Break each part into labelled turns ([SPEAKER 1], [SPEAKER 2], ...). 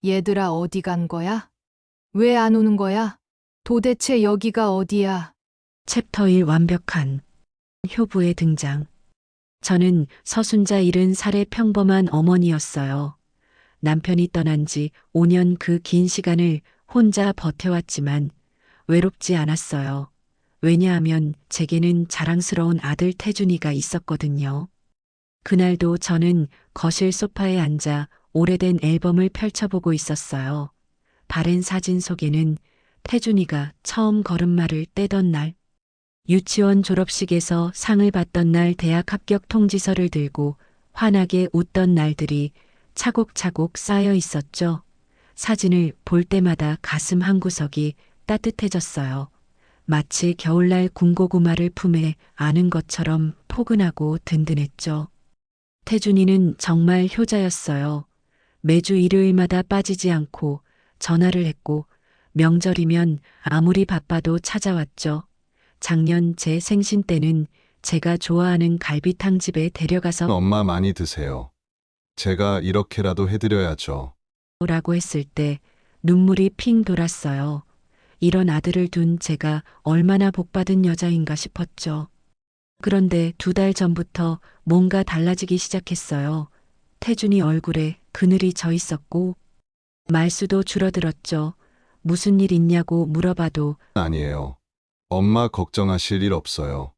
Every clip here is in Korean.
[SPEAKER 1] 얘들아, 어디 간 거야? 왜 안 오는 거야? 도대체 여기가 어디야?
[SPEAKER 2] 챕터 1 완벽한 효부의 등장. 저는 서순자 70살의 평범한 어머니였어요. 남편이 떠난 지 5년 그 긴 시간을 혼자 버텨왔지만 외롭지 않았어요. 왜냐하면 제게는 자랑스러운 아들 태준이가 있었거든요. 그날도 저는 거실 소파에 앉아 오래된 앨범을 펼쳐보고 있었어요. 바랜 사진 속에는 태준이가 처음 걸음마를 떼던 날, 유치원 졸업식에서 상을 받던 날 대학 합격 통지서를 들고 환하게 웃던 날들이 차곡차곡 쌓여 있었죠. 사진을 볼 때마다 가슴 한구석이 따뜻해졌어요. 마치 겨울날 군고구마를 품에 안은 것처럼 포근하고 든든했죠. 태준이는 정말 효자였어요. 매주 일요일마다 빠지지 않고 전화를 했고 명절이면 아무리 바빠도 찾아왔죠. 작년 제 생신 때는 제가 좋아하는 갈비탕 집에 데려가서
[SPEAKER 3] 엄마 많이 드세요. 제가 이렇게라도 해드려야죠.
[SPEAKER 2] 라고 했을 때 눈물이 핑 돌았어요. 이런 아들을 둔 제가 얼마나 복받은 여자인가 싶었죠. 그런데 2달 전부터 뭔가 달라지기 시작했어요. 태준이 얼굴에 그늘이 져 있었고 말수도 줄어들었죠. 무슨 일 있냐고 물어봐도
[SPEAKER 3] 아니에요. 엄마 걱정하실 일 없어요.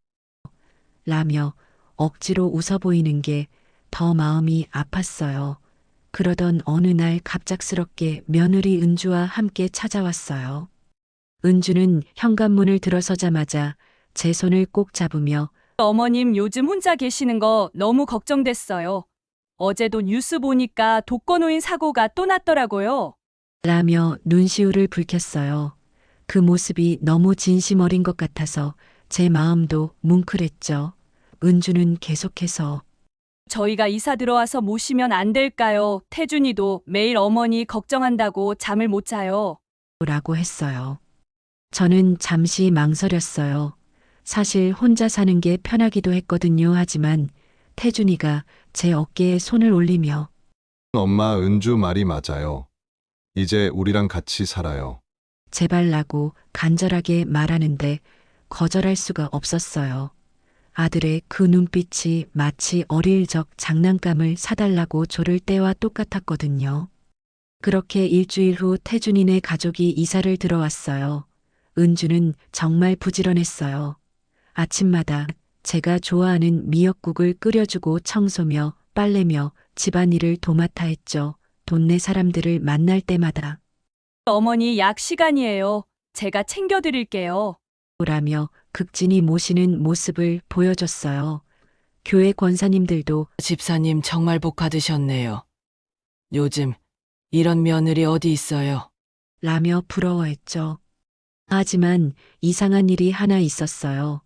[SPEAKER 2] 라며 억지로 웃어 보이는 게 더 마음이 아팠어요. 그러던 어느 날 갑작스럽게 며느리 은주와 함께 찾아왔어요. 은주는 현관문을 들어서자마자 제 손을 꼭 잡으며
[SPEAKER 4] 어머님 요즘 혼자 계시는 거 너무 걱정됐어요. 어제도 뉴스 보니까 독거노인 사고가 또 났더라고요.
[SPEAKER 2] 라며 눈시울을 붉혔어요. 그 모습이 너무 진심 어린 것 같아서 제 마음도 뭉클했죠. 은주는 계속해서
[SPEAKER 4] 저희가 이사 들어와서 모시면 안 될까요? 태준이도 매일 어머니 걱정한다고 잠을 못 자요.
[SPEAKER 2] 라고 했어요. 저는 잠시 망설였어요. 사실 혼자 사는 게 편하기도 했거든요. 하지만 태준이가 제 어깨에 손을 올리며
[SPEAKER 3] 엄마 은주 말이 맞아요. 이제 우리랑 같이 살아요.
[SPEAKER 2] 제발라고 간절하게 말하는데 거절할 수가 없었어요. 아들의 그 눈빛이 마치 어릴 적 장난감을 사달라고 조를 때와 똑같았거든요. 그렇게 일주일 후 태준이네 가족이 이사를 들어왔어요. 은주는 정말 부지런했어요. 아침마다 제가 좋아하는 미역국을 끓여주고 청소며 빨래며 집안일을 도맡아 했죠. 동네 사람들을 만날 때마다
[SPEAKER 4] 어머니 약 시간이에요. 제가 챙겨드릴게요.
[SPEAKER 2] 라며 극진히 모시는 모습을 보여줬어요. 교회 권사님들도
[SPEAKER 5] 집사님 정말 복 받으셨네요. 요즘 이런 며느리 어디 있어요?
[SPEAKER 2] 라며 부러워했죠. 하지만 이상한 일이 하나 있었어요.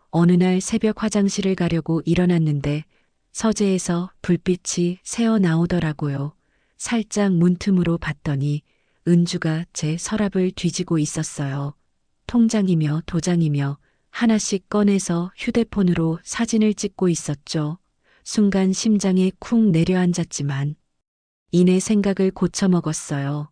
[SPEAKER 2] 어느 날 새벽 화장실을 가려고 일어났는데 서재에서 불빛이 새어 나오더라고요. 살짝 문틈으로 봤더니 은주가 제 서랍을 뒤지고 있었어요. 통장이며 도장이며 하나씩 꺼내서 휴대폰으로 사진을 찍고 있었죠. 순간 심장에 쿵 내려앉았지만 이내 생각을 고쳐먹었어요.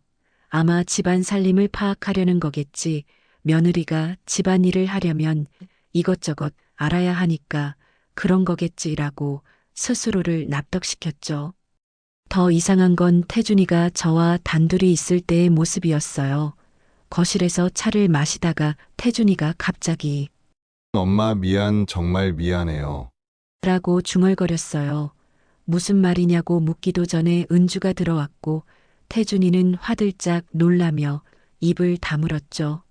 [SPEAKER 2] 아마 집안 살림을 파악하려는 거겠지. 며느리가 집안일을 하려면 이것저것 알아야 하니까 그런 거겠지라고 스스로를 납득시켰죠. 더 이상한 건 태준이가 저와 단둘이 있을 때의 모습이었어요. 거실에서 차를 마시다가 태준이가 갑자기
[SPEAKER 3] 엄마 미안, 정말 미안해요.
[SPEAKER 2] 라고 중얼거렸어요. 무슨 말이냐고 묻기도 전에 은주가 들어왔고 태준이는 화들짝 놀라며 입을 다물었죠.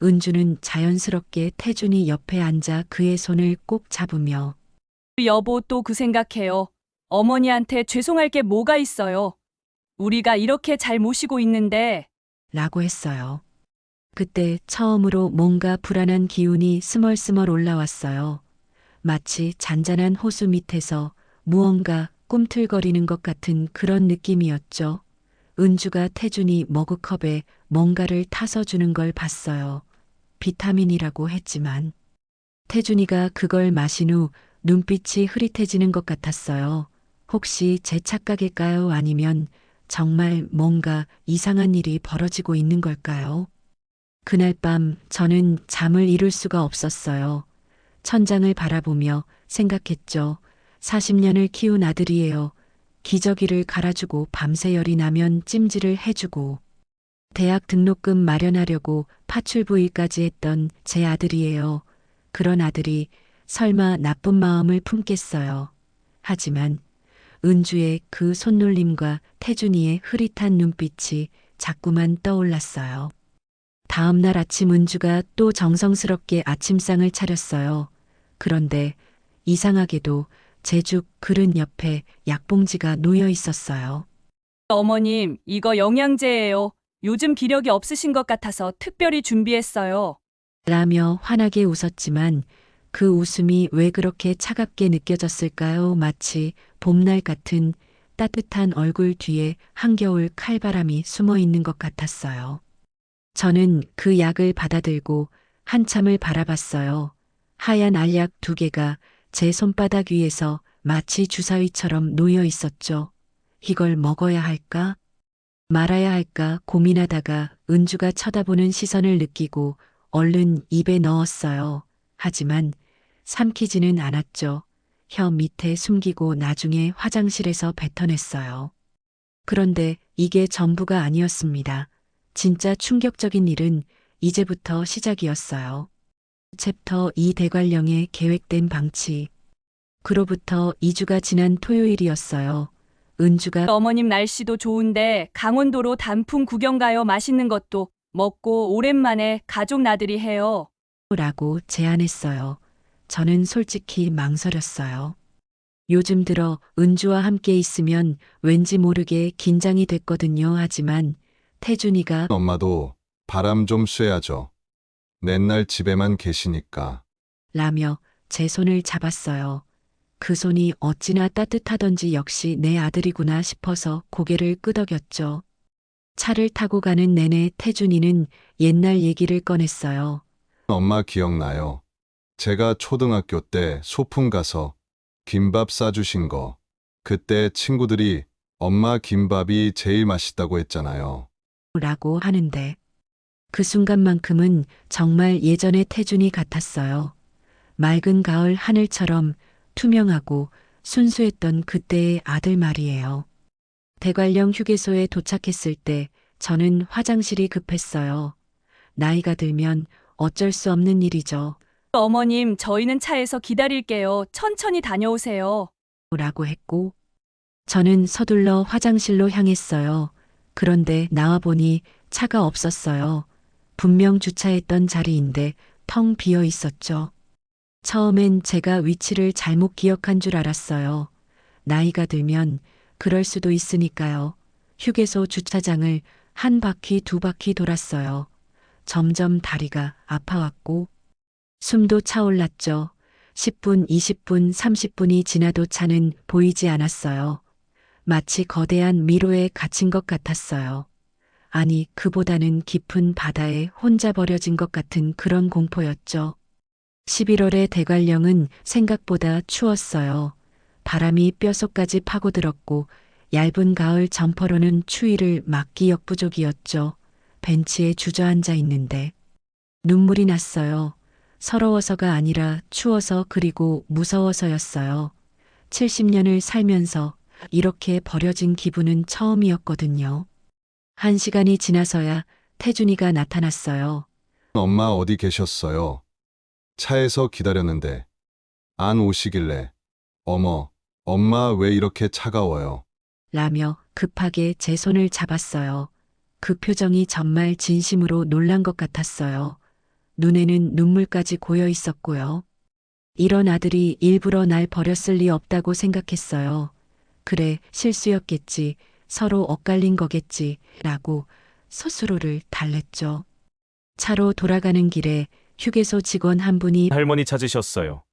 [SPEAKER 2] 은주는 자연스럽게 태준이 옆에 앉아 그의 손을 꼭 잡으며
[SPEAKER 4] 여보 또 그 생각해요. 어머니한테 죄송할 게 뭐가 있어요. 우리가 이렇게 잘 모시고 있는데
[SPEAKER 2] 라고 했어요. 그때 처음으로 뭔가 불안한 기운이 스멀스멀 올라왔어요. 마치 잔잔한 호수 밑에서 무언가 꿈틀거리는 것 같은 그런 느낌이었죠. 은주가 태준이 머그컵에 뭔가를 타서 주는 걸 봤어요. 비타민이라고 했지만 태준이가 그걸 마신 후 눈빛이 흐릿해지는 것 같았어요. 혹시 제 착각일까요? 아니면 정말 뭔가 이상한 일이 벌어지고 있는 걸까요? 그날 밤 저는 잠을 이룰 수가 없었어요. 천장을 바라보며 생각했죠. 40년을 키운 아들이에요. 기저귀를 갈아주고 밤새 열이 나면 찜질을 해주고 대학 등록금 마련하려고 파출부일까지 했던 제 아들이에요. 그런 아들이 설마 나쁜 마음을 품겠어요. 하지만 은주의 그 손놀림과 태준이의 흐릿한 눈빛이 자꾸만 떠올랐어요. 다음 날 아침 은주가 또 정성스럽게 아침상을 차렸어요. 그런데 이상하게도 제죽 그릇 옆에 약봉지가 놓여 있었어요.
[SPEAKER 4] 어머님, 이거 영양제예요. 요즘 기력이 없으신 것 같아서 특별히 준비했어요.
[SPEAKER 2] 라며 환하게 웃었지만 그 웃음이 왜 그렇게 차갑게 느껴졌을까요? 마치 봄날 같은 따뜻한 얼굴 뒤에 한겨울 칼바람이 숨어 있는 것 같았어요. 저는 그 약을 받아들고 한참을 바라봤어요. 하얀 알약 2개가 제 손바닥 위에서 마치 주사위처럼 놓여 있었죠. 이걸 먹어야 할까? 말아야 할까 고민하다가 은주가 쳐다보는 시선을 느끼고 얼른 입에 넣었어요. 하지만 삼키지는 않았죠. 혀 밑에 숨기고 나중에 화장실에서 뱉어냈어요. 그런데 이게 전부가 아니었습니다. 진짜 충격적인 일은 이제부터 시작이었어요. 챕터 2 대관령의 계획된 방치. 그로부터 2주가 지난 토요일이었어요. 은주가
[SPEAKER 4] 어머님 날씨도 좋은데 강원도로 단풍 구경 가요. 맛있는 것도 먹고 오랜만에 가족 나들이 해요.
[SPEAKER 2] 라고 제안했어요. 저는 솔직히 망설였어요. 요즘 들어 은주와 함께 있으면 왠지 모르게 긴장이 됐거든요. 하지만 태준이가
[SPEAKER 3] 엄마도 바람 좀 쐬야죠. 맨날 집에만 계시니까.
[SPEAKER 2] 라며 제 손을 잡았어요. 그 손이 어찌나 따뜻하던지 역시 내 아들이구나 싶어서 고개를 끄덕였죠. 차를 타고 가는 내내 태준이는 옛날 얘기를 꺼냈어요.
[SPEAKER 3] 엄마 기억나요? 제가 초등학교 때 소풍 가서 김밥 싸주신 거. 그때 친구들이 엄마 김밥이 제일 맛있다고 했잖아요.
[SPEAKER 2] 라고 하는데 그 순간만큼은 정말 예전의 태준이 같았어요. 맑은 가을 하늘처럼 투명하고 순수했던 그때의 아들 말이에요. 대관령 휴게소에 도착했을 때 저는 화장실이 급했어요. 나이가 들면 어쩔 수 없는 일이죠.
[SPEAKER 4] 어머님, 저희는 차에서 기다릴게요. 천천히 다녀오세요.
[SPEAKER 2] 라고 했고 저는 서둘러 화장실로 향했어요. 그런데 나와보니 차가 없었어요. 분명 주차했던 자리인데 텅 비어 있었죠. 처음엔 제가 위치를 잘못 기억한 줄 알았어요. 나이가 들면 그럴 수도 있으니까요. 휴게소 주차장을 1바퀴 2바퀴 돌았어요. 점점 다리가 아파왔고 숨도 차올랐죠. 10분, 20분, 30분이 지나도 차는 보이지 않았어요. 마치 거대한 미로에 갇힌 것 같았어요. 아니, 그보다는 깊은 바다에 혼자 버려진 것 같은 그런 공포였죠. 11월의 대관령은 생각보다 추웠어요. 바람이 뼛속까지 파고들었고 얇은 가을 점퍼로는 추위를 막기 역부족이었죠. 벤치에 주저앉아 있는데 눈물이 났어요. 서러워서가 아니라 추워서 그리고 무서워서였어요. 70년을 살면서 이렇게 버려진 기분은 처음이었거든요. 1시간이 지나서야 태준이가 나타났어요.
[SPEAKER 3] 엄마 어디 계셨어요? 차에서 기다렸는데 안 오시길래. 어머, 엄마 왜 이렇게 차가워요?
[SPEAKER 2] 라며 급하게 제 손을 잡았어요. 그 표정이 정말 진심으로 놀란 것 같았어요. 눈에는 눈물까지 고여 있었고요. 이런 아들이 일부러 날 버렸을 리 없다고 생각했어요. 그래, 실수였겠지. 서로 엇갈린 거겠지. 라고 스스로를 달랬죠. 차로 돌아가는 길에 휴게소 직원 한 분이
[SPEAKER 6] 할머니 찾으셨어요.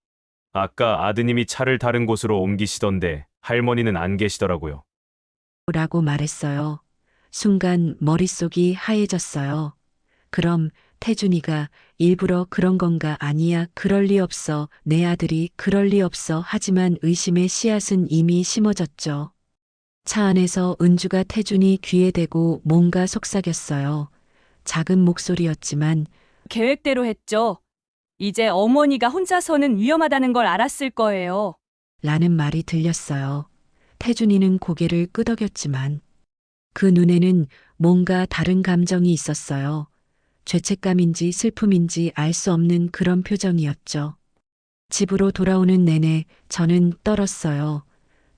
[SPEAKER 6] 아까 아드님이 차를 다른 곳으로 옮기시던데 할머니는 안 계시더라고요.
[SPEAKER 2] 라고 말했어요. 순간 머릿속이 하얘졌어요. 그럼 태준이가 일부러 그런 건가? 아니야, 그럴 리 없어. 내 아들이 그럴 리 없어. 하지만 의심의 씨앗은 이미 심어졌죠. 차 안에서 은주가 태준이 귀에 대고 뭔가 속삭였어요. 작은 목소리였지만
[SPEAKER 4] 계획대로 했죠. 이제 어머니가 혼자서는 위험하다는 걸 알았을 거예요.
[SPEAKER 2] 라는 말이 들렸어요. 태준이는 고개를 끄덕였지만 그 눈에는 뭔가 다른 감정이 있었어요. 죄책감인지 슬픔인지 알 수 없는 그런 표정이었죠. 집으로 돌아오는 내내 저는 떨었어요.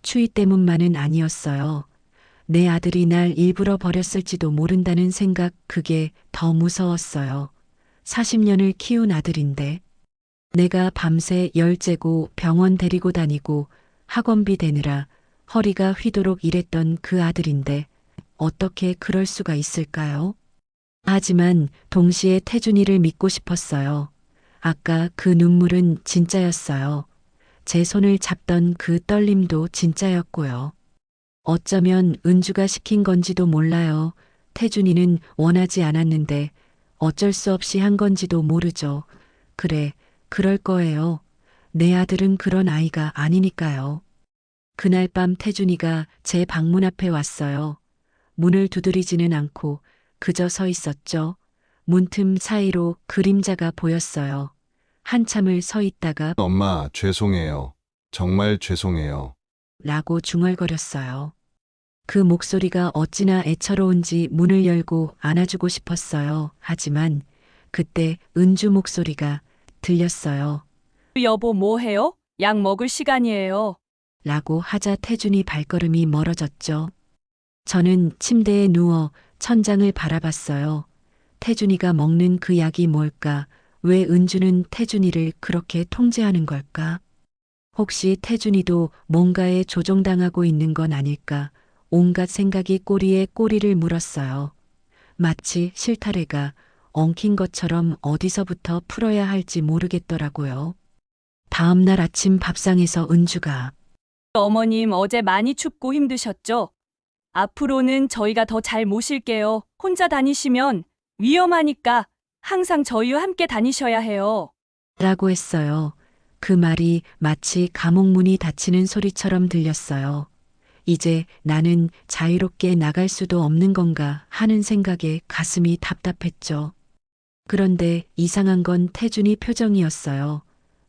[SPEAKER 2] 추위 때문만은 아니었어요. 내 아들이 날 일부러 버렸을지도 모른다는 생각, 그게 더 무서웠어요. 40년을 키운 아들인데 내가 밤새 열째고 병원 데리고 다니고 학원비 대느라 허리가 휘도록 일했던 그 아들인데 어떻게 그럴 수가 있을까요? 하지만 동시에 태준이를 믿고 싶었어요. 아까 그 눈물은 진짜였어요. 제 손을 잡던 그 떨림도 진짜였고요. 어쩌면 은주가 시킨 건지도 몰라요. 태준이는 원하지 않았는데 어쩔 수 없이 한 건지도 모르죠. 그래, 그럴 거예요. 내 아들은 그런 아이가 아니니까요. 그날 밤 태준이가 제 방문 앞에 왔어요. 문을 두드리지는 않고 그저 서 있었죠. 문틈 사이로 그림자가 보였어요. 한참을 서 있다가
[SPEAKER 3] 엄마, 죄송해요. 정말 죄송해요.
[SPEAKER 2] 라고 중얼거렸어요. 그 목소리가 어찌나 애처로운지 문을 열고 안아주고 싶었어요. 하지만 그때 은주 목소리가 들렸어요.
[SPEAKER 4] 여보, 뭐 해요? 약 먹을 시간이에요.
[SPEAKER 2] 라고 하자 태준이 발걸음이 멀어졌죠. 저는 침대에 누워 천장을 바라봤어요. 태준이가 먹는 그 약이 뭘까? 왜 은주는 태준이를 그렇게 통제하는 걸까? 혹시 태준이도 뭔가에 조종당하고 있는 건 아닐까? 온갖 생각이 꼬리에 꼬리를 물었어요. 마치 실타래가 엉킨 것처럼 어디서부터 풀어야 할지 모르겠더라고요. 다음 날 아침 밥상에서 은주가
[SPEAKER 4] 어머님, 어제 많이 춥고 힘드셨죠? 앞으로는 저희가 더 잘 모실게요. 혼자 다니시면 위험하니까 항상 저희와 함께 다니셔야 해요.
[SPEAKER 2] 라고 했어요. 그 말이 마치 감옥문이 닫히는 소리처럼 들렸어요. 이제 나는 자유롭게 나갈 수도 없는 건가 하는 생각에 가슴이 답답했죠. 그런데 이상한 건 태준이 표정이었어요.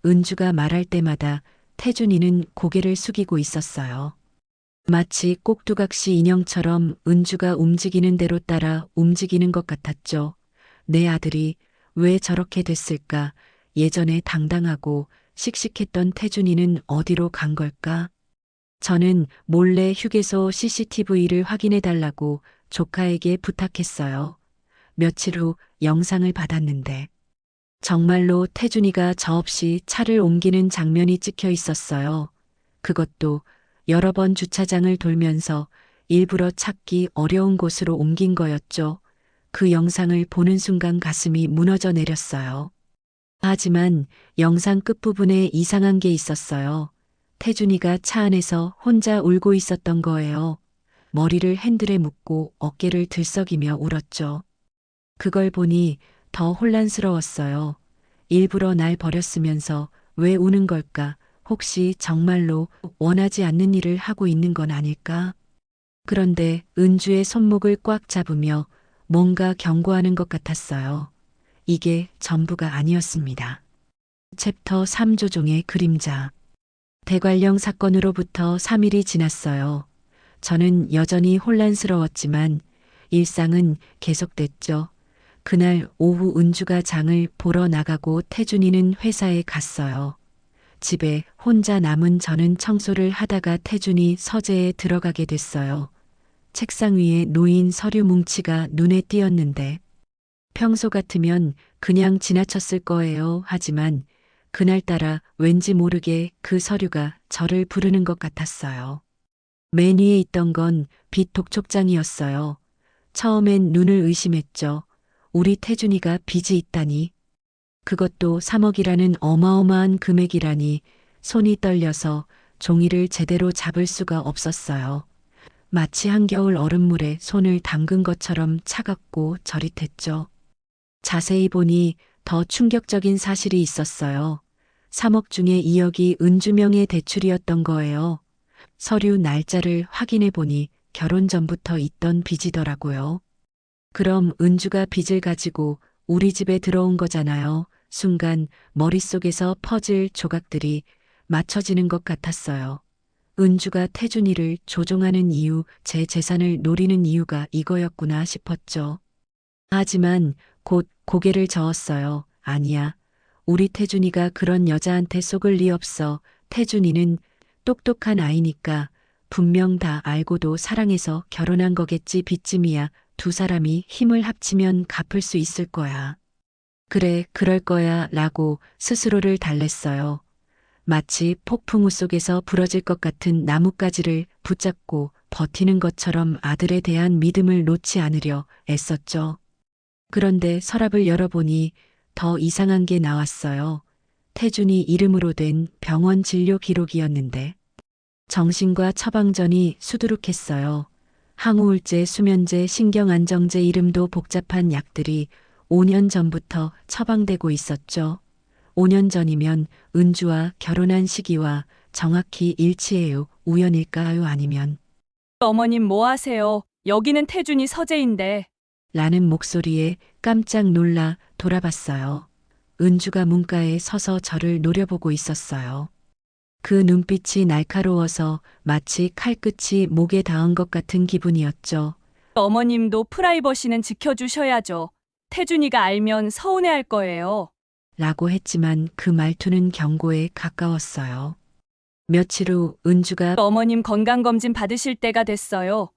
[SPEAKER 2] 은주가 말할 때마다 태준이는 고개를 숙이고 있었어요. 마치 꼭두각시 인형처럼 은주가 움직이는 대로 따라 움직이는 것 같았죠. 내 아들이 왜 저렇게 됐을까? 예전에 당당하고 씩씩했던 태준이는 어디로 간 걸까? 저는 몰래 휴게소 CCTV를 확인해 달라고 조카에게 부탁했어요. 며칠 후 영상을 받았는데 정말로 태준이가 저 없이 차를 옮기는 장면이 찍혀 있었어요. 그것도 여러 번 주차장을 돌면서 일부러 찾기 어려운 곳으로 옮긴 거였죠. 그 영상을 보는 순간 가슴이 무너져 내렸어요. 하지만 영상 끝부분에 이상한 게 있었어요. 태준이가 차 안에서 혼자 울고 있었던 거예요. 머리를 핸들에 묶고 어깨를 들썩이며 울었죠. 그걸 보니 더 혼란스러웠어요. 일부러 날 버렸으면서 왜 우는 걸까? 혹시 정말로 원하지 않는 일을 하고 있는 건 아닐까? 그런데 은주의 손목을 꽉 잡으며 뭔가 경고하는 것 같았어요. 이게 전부가 아니었습니다. 챕터 3 조종의 그림자. 대관령 사건으로부터 3일이 지났어요. 저는 여전히 혼란스러웠지만 일상은 계속됐죠. 그날 오후 은주가 장을 보러 나가고 태준이는 회사에 갔어요. 집에 혼자 남은 저는 청소를 하다가 태준이 서재에 들어가게 됐어요. 책상 위에 놓인 서류 뭉치가 눈에 띄었는데 평소 같으면 그냥 지나쳤을 거예요. 하지만 그날따라 왠지 모르게 그 서류가 저를 부르는 것 같았어요. 맨 위에 있던 건 빚 독촉장이었어요. 처음엔 눈을 의심했죠. 우리 태준이가 빚이 있다니. 그것도 3억이라는 어마어마한 금액이라니 손이 떨려서 종이를 제대로 잡을 수가 없었어요. 마치 한겨울 얼음물에 손을 담근 것처럼 차갑고 저릿했죠. 자세히 보니 더 충격적인 사실이 있었어요. 3억 중에 2억이 은주명의 대출이었던 거예요. 서류 날짜를 확인해 보니 결혼 전부터 있던 빚이더라고요. 그럼 은주가 빚을 가지고 우리 집에 들어온 거잖아요. 순간 머릿속에서 퍼즐 조각들이 맞춰지는 것 같았어요. 은주가 태준이를 조종하는 이유, 제 재산을 노리는 이유가 이거였구나 싶었죠. 하지만 곧 고개를 저었어요. 아니야. 우리 태준이가 그런 여자한테 속을 리 없어. 태준이는 똑똑한 아이니까 분명 다 알고도 사랑해서 결혼한 거겠지. 빚짐이야. 두 사람이 힘을 합치면 갚을 수 있을 거야. 그래, 그럴 거야 라고 스스로를 달랬어요. 마치 폭풍우 속에서 부러질 것 같은 나뭇가지를 붙잡고 버티는 것처럼 아들에 대한 믿음을 놓지 않으려 애썼죠. 그런데 서랍을 열어보니 더 이상한 게 나왔어요. 태준이 이름으로 된 병원 진료 기록이었는데 정신과 처방전이 수두룩했어요. 항우울제, 수면제, 신경안정제 이름도 복잡한 약들이 5년 전부터 처방되고 있었죠. 5년 전이면 은주와 결혼한 시기와 정확히 일치해요. 우연일까요? 아니면
[SPEAKER 4] 어머님 뭐 하세요? 여기는 태준이 서재인데.
[SPEAKER 2] 라는 목소리에 깜짝 놀라 돌아봤어요. 은주가 문가에 서서 저를 노려보고 있었어요. 그 눈빛이 날카로워서 마치 칼끝이 목에 닿은 것 같은 기분이었죠.
[SPEAKER 4] 어머님도 프라이버시는 지켜주셔야죠. 태준이가 알면 서운해할 거예요.
[SPEAKER 2] 라고 했지만 그 말투는 경고에 가까웠어요. 며칠 후 은주가
[SPEAKER 4] 어머님 건강검진 받으실 때가 됐어요.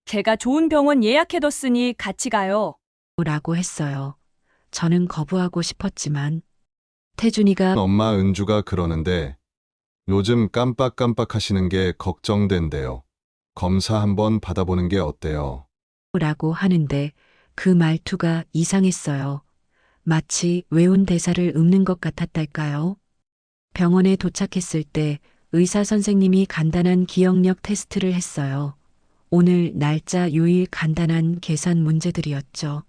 [SPEAKER 4] 걔가 좋은 병원 예약해뒀으니 같이 가요.
[SPEAKER 2] 라고 했어요. 저는 거부하고 싶었지만 태준이가
[SPEAKER 3] 엄마 은주가 그러는데 요즘 깜빡깜빡 하시는 게 걱정된대요. 검사 한번 받아보는 게 어때요?
[SPEAKER 2] 라고 하는데 그 말투가 이상했어요. 마치 외운 대사를 읊는 것 같았달까요? 병원에 도착했을 때 의사 선생님이 간단한 기억력 테스트를 했어요. 오늘 날짜 요일 간단한 계산 문제들이었죠.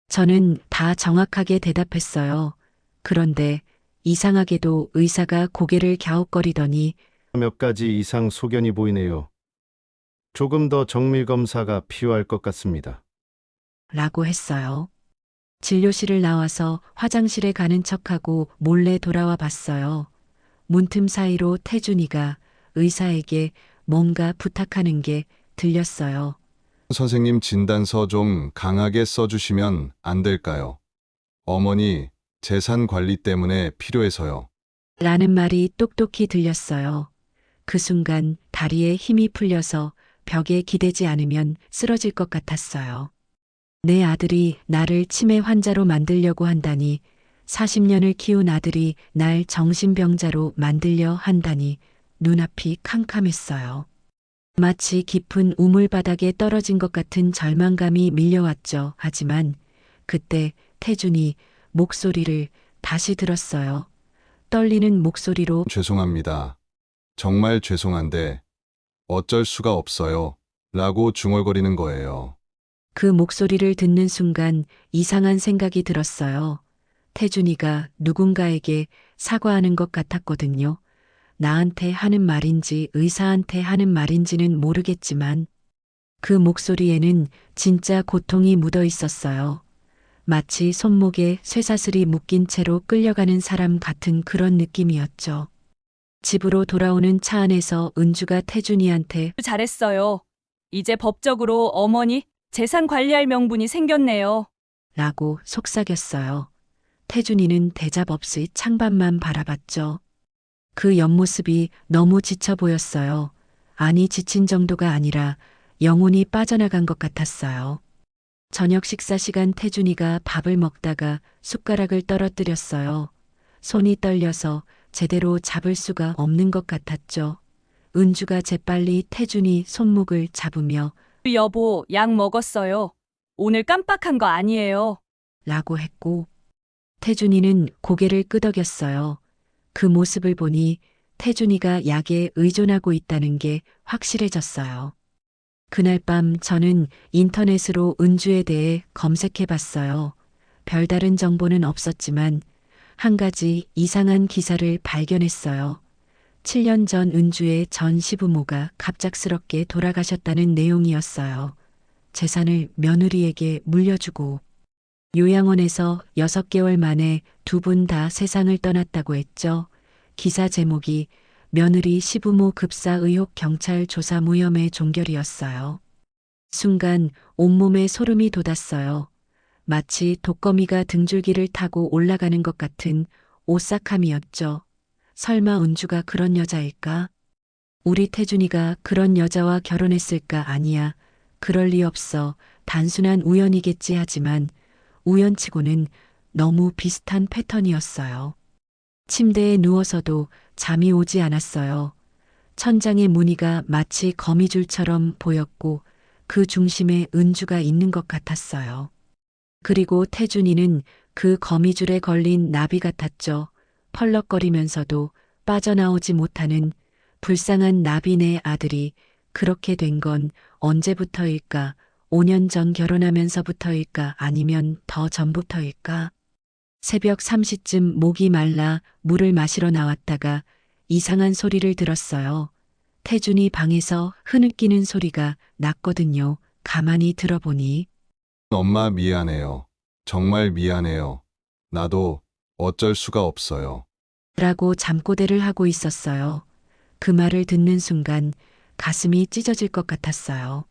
[SPEAKER 2] 저는 다 정확하게 대답했어요. 그런데 이상하게도 의사가 고개를 갸웃거리더니
[SPEAKER 7] 몇 가지 이상 소견이 보이네요. 조금 더 정밀 검사가 필요할 것 같습니다.
[SPEAKER 2] 라고 했어요. 진료실을 나와서 화장실에 가는 척하고 몰래 돌아와 봤어요. 문틈 사이로 태준이가 의사에게 뭔가 부탁하는 게 들렸어요.
[SPEAKER 3] 선생님 진단서 좀 강하게 써주시면 안 될까요? 어머니 재산 관리 때문에 필요해서요.
[SPEAKER 2] 라는 말이 똑똑히 들렸어요. 그 순간 다리에 힘이 풀려서 벽에 기대지 않으면 쓰러질 것 같았어요. 내 아들이 나를 치매 환자로 만들려고 한다니, 40년을 키운 아들이 날 정신병자로 만들려 한다니 눈앞이 캄캄했어요. 마치 깊은 우물바닥에 떨어진 것 같은 절망감이 밀려왔죠. 하지만 그때 태준이 목소리를 다시 들었어요. 떨리는 목소리로
[SPEAKER 3] 죄송합니다. 정말 죄송한데 어쩔 수가 없어요. 라고 중얼거리는 거예요.
[SPEAKER 2] 그 목소리를 듣는 순간 이상한 생각이 들었어요. 태준이가 누군가에게 사과하는 것 같았거든요. 나한테 하는 말인지 의사한테 하는 말인지는 모르겠지만 그 목소리에는 진짜 고통이 묻어 있었어요. 마치 손목에 쇠사슬이 묶인 채로 끌려가는 사람 같은 그런 느낌이었죠. 집으로 돌아오는 차 안에서 은주가 태준이한테
[SPEAKER 4] 잘했어요. 이제 법적으로 어머니 재산 관리할 명분이 생겼네요.
[SPEAKER 2] 라고 속삭였어요. 태준이는 대잡없이 창밖만 바라봤죠. 그 옆모습이 너무 지쳐 보였어요. 아니, 지친 정도가 아니라 영혼이 빠져나간 것 같았어요. 저녁 식사 시간 태준이가 밥을 먹다가 숟가락을 떨어뜨렸어요. 손이 떨려서 제대로 잡을 수가 없는 것 같았죠. 은주가 재빨리 태준이 손목을 잡으며
[SPEAKER 4] 여보, 약 먹었어요. 오늘 깜빡한 거 아니에요.
[SPEAKER 2] 라고 했고 태준이는 고개를 끄덕였어요. 그 모습을 보니 태준이가 약에 의존하고 있다는 게 확실해졌어요. 그날 밤 저는 인터넷으로 은주에 대해 검색해 봤어요. 별다른 정보는 없었지만 한 가지 이상한 기사를 발견했어요. 7년 전 은주의 전 시부모가 갑작스럽게 돌아가셨다는 내용이었어요. 재산을 며느리에게 물려주고 요양원에서 6개월 만에 두 분 다 세상을 떠났다고 했죠. 기사 제목이 며느리 시부모 급사 의혹 경찰 조사 무혐의 종결이었어요. 순간 온몸에 소름이 돋았어요. 마치 독거미가 등줄기를 타고 올라가는 것 같은 오싹함이었죠. 설마 은주가 그런 여자일까? 우리 태준이가 그런 여자와 결혼했을까? 아니야. 그럴 리 없어. 단순한 우연이겠지 하지만 우연치고는 너무 비슷한 패턴이었어요. 침대에 누워서도 잠이 오지 않았어요. 천장의 무늬가 마치 거미줄처럼 보였고 그 중심에 은주가 있는 것 같았어요. 그리고 태준이는 그 거미줄에 걸린 나비 같았죠. 펄럭거리면서도 빠져나오지 못하는 불쌍한 나비네 아들이 그렇게 된 건 언제부터일까? 5년 전 결혼하면서부터일까? 아니면 더 전부터일까? 새벽 3시쯤 목이 말라 물을 마시러 나왔다가 이상한 소리를 들었어요. 태준이 방에서 흐느끼는 소리가 났거든요. 가만히 들어보니
[SPEAKER 3] 엄마 미안해요. 정말 미안해요. 나도 어쩔 수가 없어요.
[SPEAKER 2] 라고 잠꼬대를 하고 있었어요. 그 말을 듣는 순간 가슴이 찢어질 것 같았어요.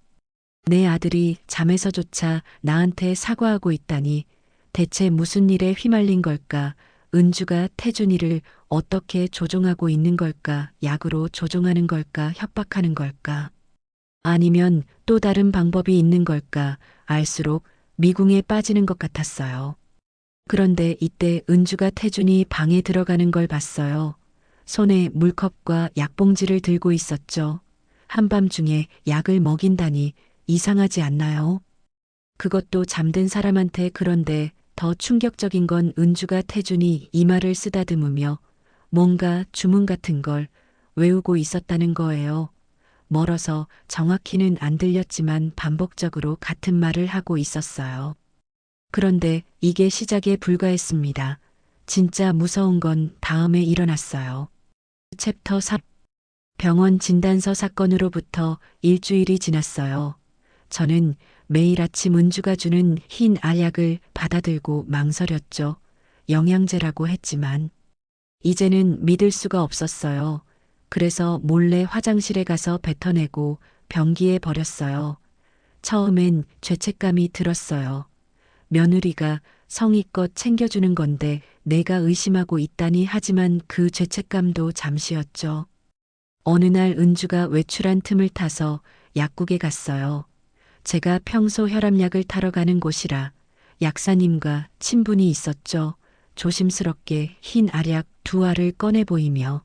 [SPEAKER 2] 내 아들이 잠에서조차 나한테 사과하고 있다니 대체 무슨 일에 휘말린 걸까? 은주가 태준이를 어떻게 조종하고 있는 걸까? 약으로 조종하는 걸까? 협박하는 걸까? 아니면 또 다른 방법이 있는 걸까? 알수록 미궁에 빠지는 것 같았어요. 그런데 이때 은주가 태준이 방에 들어가는 걸 봤어요. 손에 물컵과 약봉지를 들고 있었죠. 한밤중에 약을 먹인다니 이상하지 않나요? 그것도 잠든 사람한테. 그런데 더 충격적인 건 은주가 태준이 이마를 쓰다듬으며 뭔가 주문 같은 걸 외우고 있었다는 거예요. 멀어서 정확히는 안 들렸지만 반복적으로 같은 말을 하고 있었어요. 그런데 이게 시작에 불과했습니다. 진짜 무서운 건 다음에 일어났어요. 챕터 3 병원 진단서 사건으로부터 일주일이 지났어요. 저는 매일 아침 은주가 주는 흰 알약을 받아들고 망설였죠. 영양제라고 했지만 이제는 믿을 수가 없었어요. 그래서 몰래 화장실에 가서 뱉어내고 변기에 버렸어요. 처음엔 죄책감이 들었어요. 며느리가 성의껏 챙겨주는 건데 내가 의심하고 있다니. 하지만 그 죄책감도 잠시였죠. 어느 날 은주가 외출한 틈을 타서 약국에 갔어요. 제가 평소 혈압약을 타러 가는 곳이라 약사님과 친분이 있었죠. 조심스럽게 흰 알약 2알을 꺼내 보이며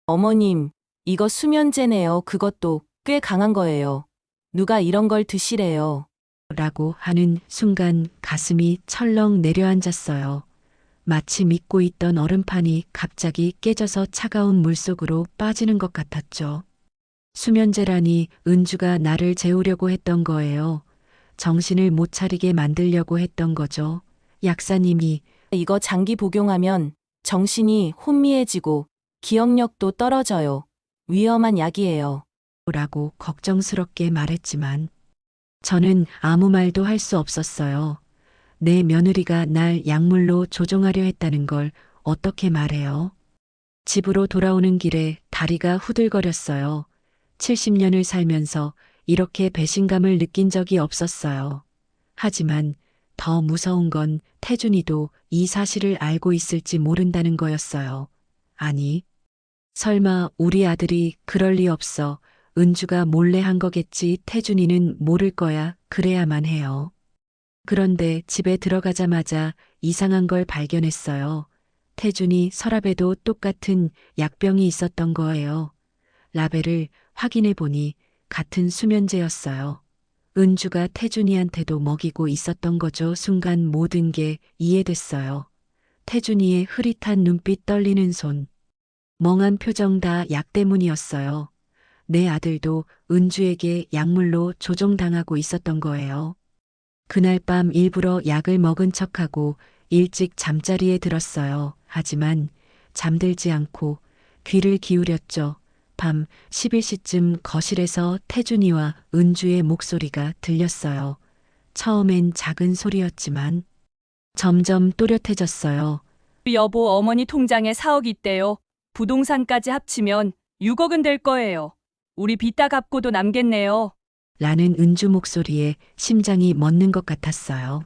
[SPEAKER 8] 어머님, 이거 수면제네요. 그것도 꽤 강한 거예요. 누가 이런 걸 드시래요.
[SPEAKER 2] 라고 하는 순간 가슴이 철렁 내려앉았어요. 마치 믿고 있던 얼음판이 갑자기 깨져서 차가운 물속으로 빠지는 것 같았죠. 수면제라니 은주가 나를 재우려고 했던 거예요. 정신을 못 차리게 만들려고 했던 거죠. 약사님이
[SPEAKER 8] 이거 장기 복용하면 정신이 혼미해지고 기억력도 떨어져요. 위험한 약이에요.
[SPEAKER 2] 라고 걱정스럽게 말했지만 저는 아무 말도 할 수 없었어요. 내 며느리가 날 약물로 조종하려 했다는 걸 어떻게 말해요? 집으로 돌아오는 길에 다리가 후들거렸어요. 70년을 살면서 이렇게 배신감을 느낀 적이 없었어요. 하지만 더 무서운 건 태준이도 이 사실을 알고 있을지 모른다는 거였어요. 아니, 설마 우리 아들이 그럴 리 없어. 은주가 몰래 한 거겠지. 태준이는 모를 거야. 그래야만 해요. 그런데 집에 들어가자마자 이상한 걸 발견했어요. 태준이 서랍에도 똑같은 약병이 있었던 거예요. 라벨을 확인해 보니 같은 수면제였어요. 은주가 태준이한테도 먹이고 있었던 거죠. 순간 모든 게 이해됐어요. 태준이의 흐릿한 눈빛, 떨리는 손, 멍한 표정, 다 약 때문이었어요. 내 아들도 은주에게 약물로 조종당하고 있었던 거예요. 그날 밤 일부러 약을 먹은 척하고 일찍 잠자리에 들었어요. 하지만 잠들지 않고 귀를 기울였죠. 밤 11시쯤 거실에서 태준이와 은주의 목소리가 들렸어요. 처음엔 작은 소리였지만 점점 또렷해졌어요.
[SPEAKER 4] 여보, 어머니 통장에 4억 있대요. 부동산까지 합치면 6억은 될 거예요. 우리 빚 다 갚고도 남겠네요.
[SPEAKER 2] 라는 은주 목소리에 심장이 멎는 것 같았어요.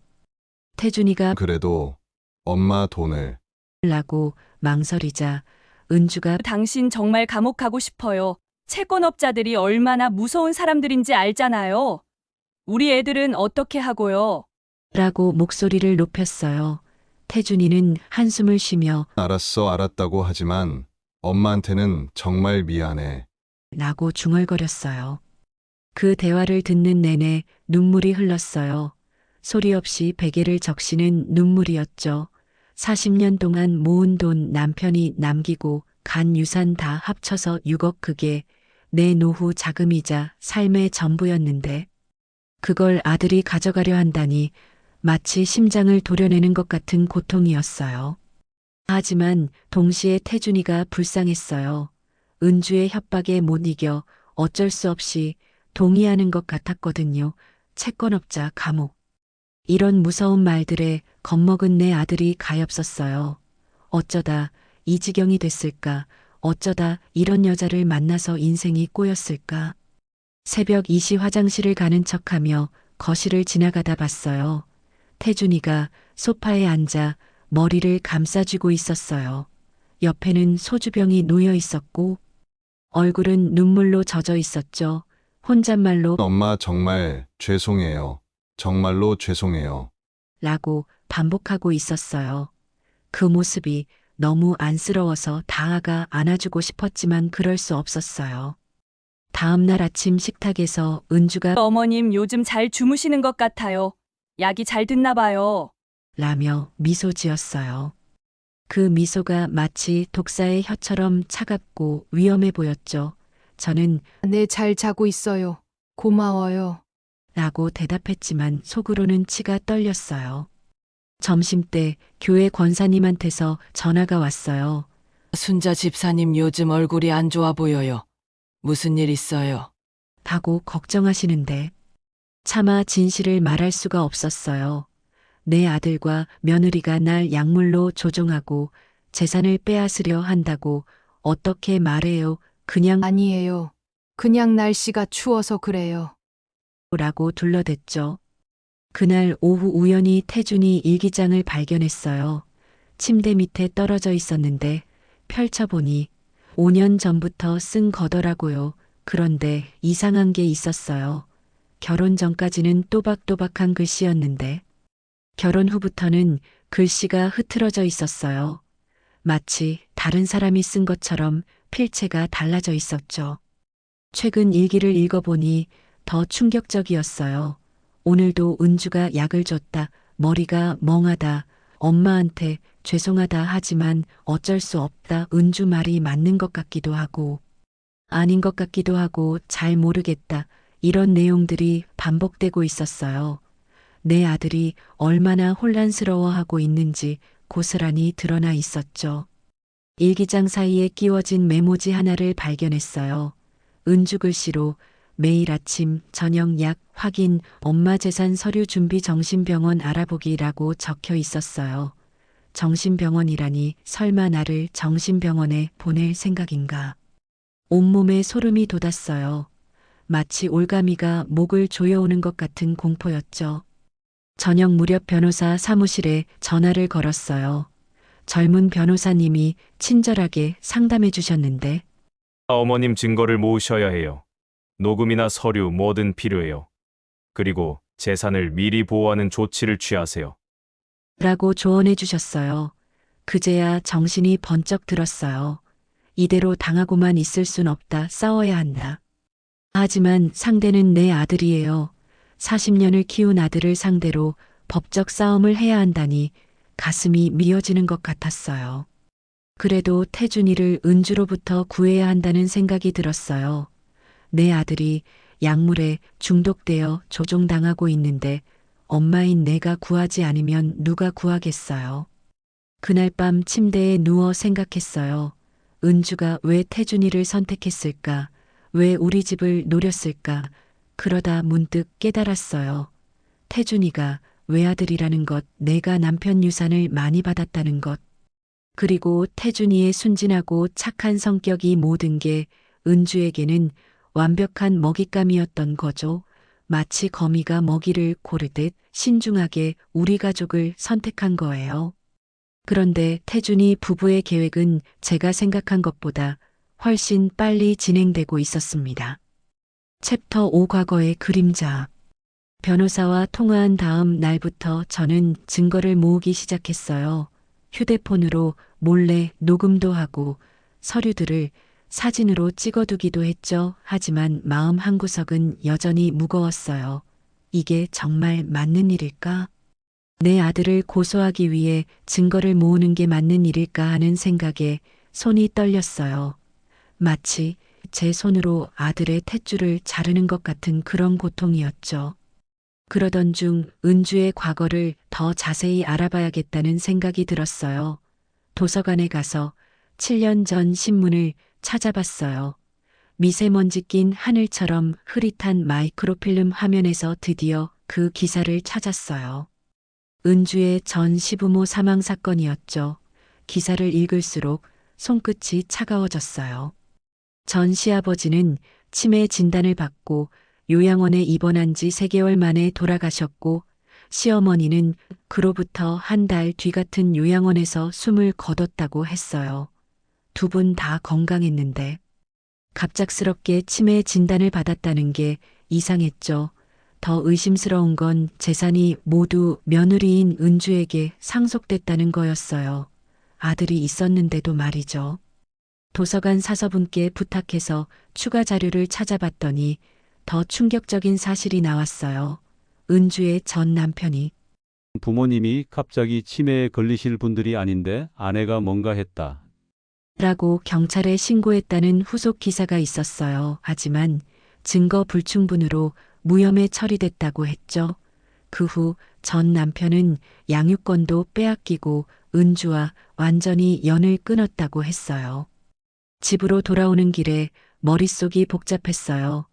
[SPEAKER 2] 태준이가
[SPEAKER 3] 그래도 엄마 돈을
[SPEAKER 2] 라고 망설이자 은주가
[SPEAKER 4] 당신 정말 감옥 가고 싶어요. 채권업자들이 얼마나 무서운 사람들인지 알잖아요. 우리 애들은 어떻게 하고요?
[SPEAKER 2] 라고 목소리를 높였어요. 태준이는 한숨을 쉬며
[SPEAKER 3] 알았어 알았다고 하지만 엄마한테는 정말 미안해.
[SPEAKER 2] 라고 중얼거렸어요. 그 대화를 듣는 내내 눈물이 흘렀어요. 소리 없이 베개를 적시는 눈물이었죠. 40년 동안 모은 돈 남편이 남기고 간 유산 다 합쳐서 6억, 그게 내 노후 자금이자 삶의 전부였는데 그걸 아들이 가져가려 한다니 마치 심장을 도려내는 것 같은 고통이었어요. 하지만 동시에 태준이가 불쌍했어요. 은주의 협박에 못 이겨 어쩔 수 없이 동의하는 것 같았거든요. 채권업자 감옥. 이런 무서운 말들에 겁먹은 내 아들이 가엾었어요. 어쩌다 이 지경이 됐을까? 어쩌다 이런 여자를 만나서 인생이 꼬였을까? 새벽 2시 화장실을 가는 척하며 거실을 지나가다 봤어요. 태준이가 소파에 앉아 머리를 감싸쥐고 있었어요. 옆에는 소주병이 놓여 있었고 얼굴은 눈물로 젖어 있었죠. 혼잣말로
[SPEAKER 3] 엄마 정말 죄송해요. 정말로 죄송해요.
[SPEAKER 2] 라고 반복하고 있었어요. 그 모습이 너무 안쓰러워서 다가가 안아주고 싶었지만 그럴 수 없었어요. 다음 날 아침 식탁에서 은주가
[SPEAKER 4] 어머님 요즘 잘 주무시는 것 같아요. 약이 잘 듣나 봐요.
[SPEAKER 2] 라며 미소 지었어요. 그 미소가 마치 독사의 혀처럼 차갑고 위험해 보였죠. 저는
[SPEAKER 1] 네, 잘 자고 있어요. 고마워요.
[SPEAKER 2] 라고 대답했지만 속으로는 치가 떨렸어요. 점심때 교회 권사님한테서 전화가 왔어요.
[SPEAKER 5] 순자 집사님 요즘 얼굴이 안 좋아 보여요. 무슨 일 있어요?
[SPEAKER 2] 하고 걱정하시는데 차마 진실을 말할 수가 없었어요. 내 아들과 며느리가 날 약물로 조종하고 재산을 빼앗으려 한다고 어떻게 말해요? 그냥
[SPEAKER 1] 아니에요. 그냥 날씨가 추워서 그래요.
[SPEAKER 2] 라고 둘러댔죠. 그날 오후 우연히 태준이 일기장을 발견했어요. 침대 밑에 떨어져 있었는데 펼쳐보니 5년 전부터 쓴 거더라고요. 그런데 이상한 게 있었어요. 결혼 전까지는 또박또박한 글씨였는데 결혼 후부터는 글씨가 흐트러져 있었어요. 마치 다른 사람이 쓴 것처럼 필체가 달라져 있었죠. 최근 일기를 읽어보니 더 충격적이었어요. 오늘도 은주가 약을 줬다. 머리가 멍하다. 엄마한테 죄송하다 하지만 어쩔 수 없다. 은주 말이 맞는 것 같기도 하고 아닌 것 같기도 하고 잘 모르겠다. 이런 내용들이 반복되고 있었어요. 내 아들이 얼마나 혼란스러워하고 있는지 고스란히 드러나 있었죠. 일기장 사이에 끼워진 메모지 하나를 발견했어요. 은주 글씨로 매일 아침 저녁 약 확인, 엄마 재산 서류 준비, 정신병원 알아보기라고 적혀 있었어요. 정신병원이라니 설마 나를 정신병원에 보낼 생각인가. 온몸에 소름이 돋았어요. 마치 올가미가 목을 조여오는 것 같은 공포였죠. 저녁 무렵 변호사 사무실에 전화를 걸었어요. 젊은 변호사님이 친절하게 상담해 주셨는데
[SPEAKER 6] 어머님 증거를 모으셔야 해요. 녹음이나 서류 뭐든 필요해요. 그리고 재산을 미리 보호하는 조치를 취하세요.
[SPEAKER 2] 라고 조언해 주셨어요. 그제야 정신이 번쩍 들었어요. 이대로 당하고만 있을 순 없다. 싸워야 한다. 하지만 상대는 내 아들이에요. 40년을 키운 아들을 상대로 법적 싸움을 해야 한다니 가슴이 미어지는 것 같았어요. 그래도 태준이를 은주로부터 구해야 한다는 생각이 들었어요. 내 아들이 약물에 중독되어 조종당하고 있는데 엄마인 내가 구하지 않으면 누가 구하겠어요. 그날 밤 침대에 누워 생각했어요. 은주가 왜 태준이를 선택했을까? 왜 우리 집을 노렸을까? 그러다 문득 깨달았어요. 태준이가 외아들이라는 것, 내가 남편 유산을 많이 받았다는 것, 그리고 태준이의 순진하고 착한 성격이 모든 게 은주에게는 완벽한 먹잇감이었던 거죠. 마치 거미가 먹이를 고르듯 신중하게 우리 가족을 선택한 거예요. 그런데 태준이 부부의 계획은 제가 생각한 것보다 훨씬 빨리 진행되고 있었습니다. 챕터 5 과거의 그림자. 변호사와 통화한 다음 날부터 저는 증거를 모으기 시작했어요. 휴대폰으로 몰래 녹음도 하고 서류들을 사진으로 찍어두기도 했죠. 하지만 마음 한구석은 여전히 무거웠어요. 이게 정말 맞는 일일까? 내 아들을 고소하기 위해 증거를 모으는 게 맞는 일일까 하는 생각에 손이 떨렸어요. 마치 제 손으로 아들의 탯줄을 자르는 것 같은 그런 고통이었죠. 그러던 중 은주의 과거를 더 자세히 알아봐야겠다는 생각이 들었어요. 도서관에 가서 7년 전 신문을 찾아봤어요. 미세먼지 낀 하늘처럼 흐릿한 마이크로필름 화면에서 드디어 그 기사를 찾았어요. 은주의 전 시부모 사망 사건이었죠. 기사를 읽을수록 손끝이 차가워졌어요. 전 시아버지는 치매 진단을 받고 요양원에 입원한 지 3개월 만에 돌아가셨고, 시어머니는 그로부터 한 달 뒤 같은 요양원에서 숨을 거뒀다고 했어요. 두 분 다 건강했는데 갑작스럽게 치매 진단을 받았다는 게 이상했죠. 더 의심스러운 건 재산이 모두 며느리인 은주에게 상속됐다는 거였어요. 아들이 있었는데도 말이죠. 도서관 사서분께 부탁해서 추가 자료를 찾아봤더니 더 충격적인 사실이 나왔어요. 은주의 전 남편이
[SPEAKER 9] 부모님이 갑자기 치매에 걸리실 분들이 아닌데 아내가 뭔가 했다.
[SPEAKER 2] 라고 경찰에 신고했다는 후속 기사가 있었어요. 하지만 증거 불충분으로 무혐의 처리됐다고 했죠. 그 후 전 남편은 양육권도 빼앗기고 은주와 완전히 연을 끊었다고 했어요. 집으로 돌아오는 길에 머릿속이 복잡했어요.